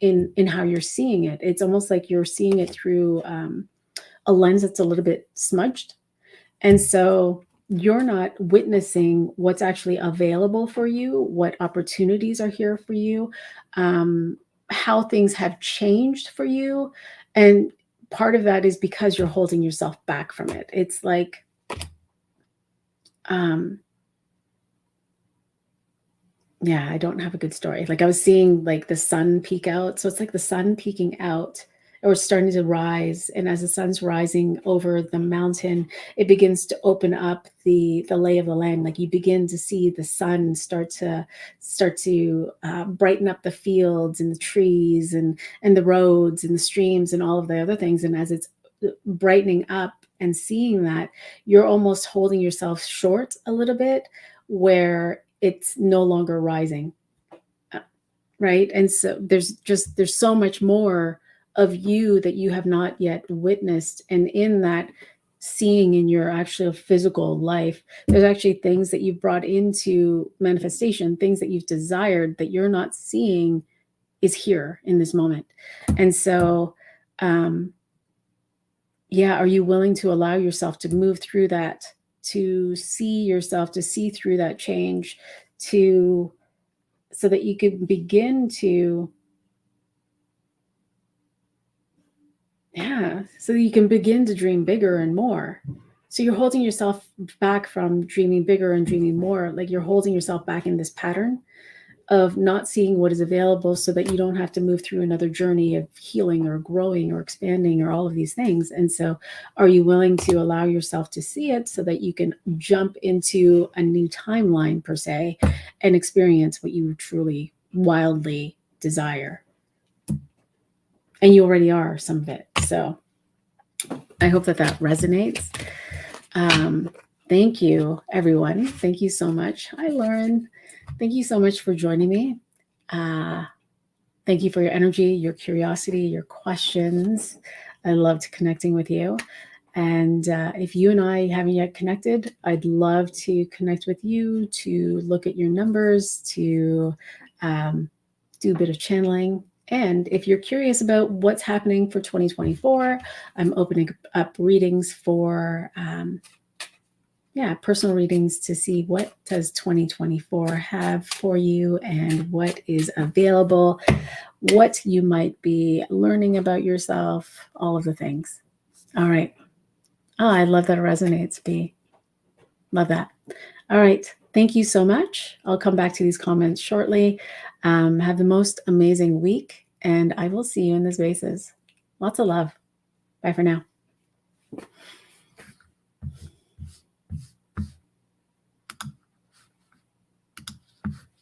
how you're seeing it. It's almost like you're seeing it through a lens that's a little bit smudged. And so you're not witnessing what's actually available for you, what opportunities are here for you, how things have changed for you. And part of that is because you're holding yourself back from it. It's like, yeah, I don't have a good story. Like I was seeing like the sun peek out. So it's like the sun peeking out or starting to rise. And as the sun's rising over the mountain, it begins to open up the lay of the land. Like you begin to see the sun start to brighten up the fields and the trees and the roads and the streams and all of the other things. And as it's brightening up and seeing that, you're almost holding yourself short a little bit where it's no longer rising, right? And so there's so much more of you that you have not yet witnessed. And in that seeing in your actual physical life, there's actually things that you've brought into manifestation, things that you've desired that you're not seeing is here in this moment. And so, yeah, are you willing to allow yourself to move through that, to see yourself, to see through that change, so that you can begin to, so that you can begin to dream bigger and more. So you're holding yourself back from dreaming bigger and dreaming more. Like you're holding yourself back in this pattern of not seeing what is available so that you don't have to move through another journey of healing or growing or expanding or all of these things. And so are you willing to allow yourself to see it so that you can jump into a new timeline per se and experience what you truly wildly desire? And you already are some of it. So I hope that resonates. Thank you, everyone. Thank you so much. Hi, Lauren. Thank you so much for joining me. Thank you for your energy, your curiosity, your questions. I loved connecting with you. And if you and I haven't yet connected, I'd love to connect with you, to look at your numbers, to do a bit of channeling. And if you're curious about what's happening for 2024, I'm opening up readings for personal readings to see what does 2024 have for you and what is available, what you might be learning about yourself, all of the things. All right. Oh, I love that it resonates, B. Love that. All right. Thank you so much. I'll come back to these comments shortly. Have the most amazing week, and I will see you in the spaces. Lots of love. Bye for now.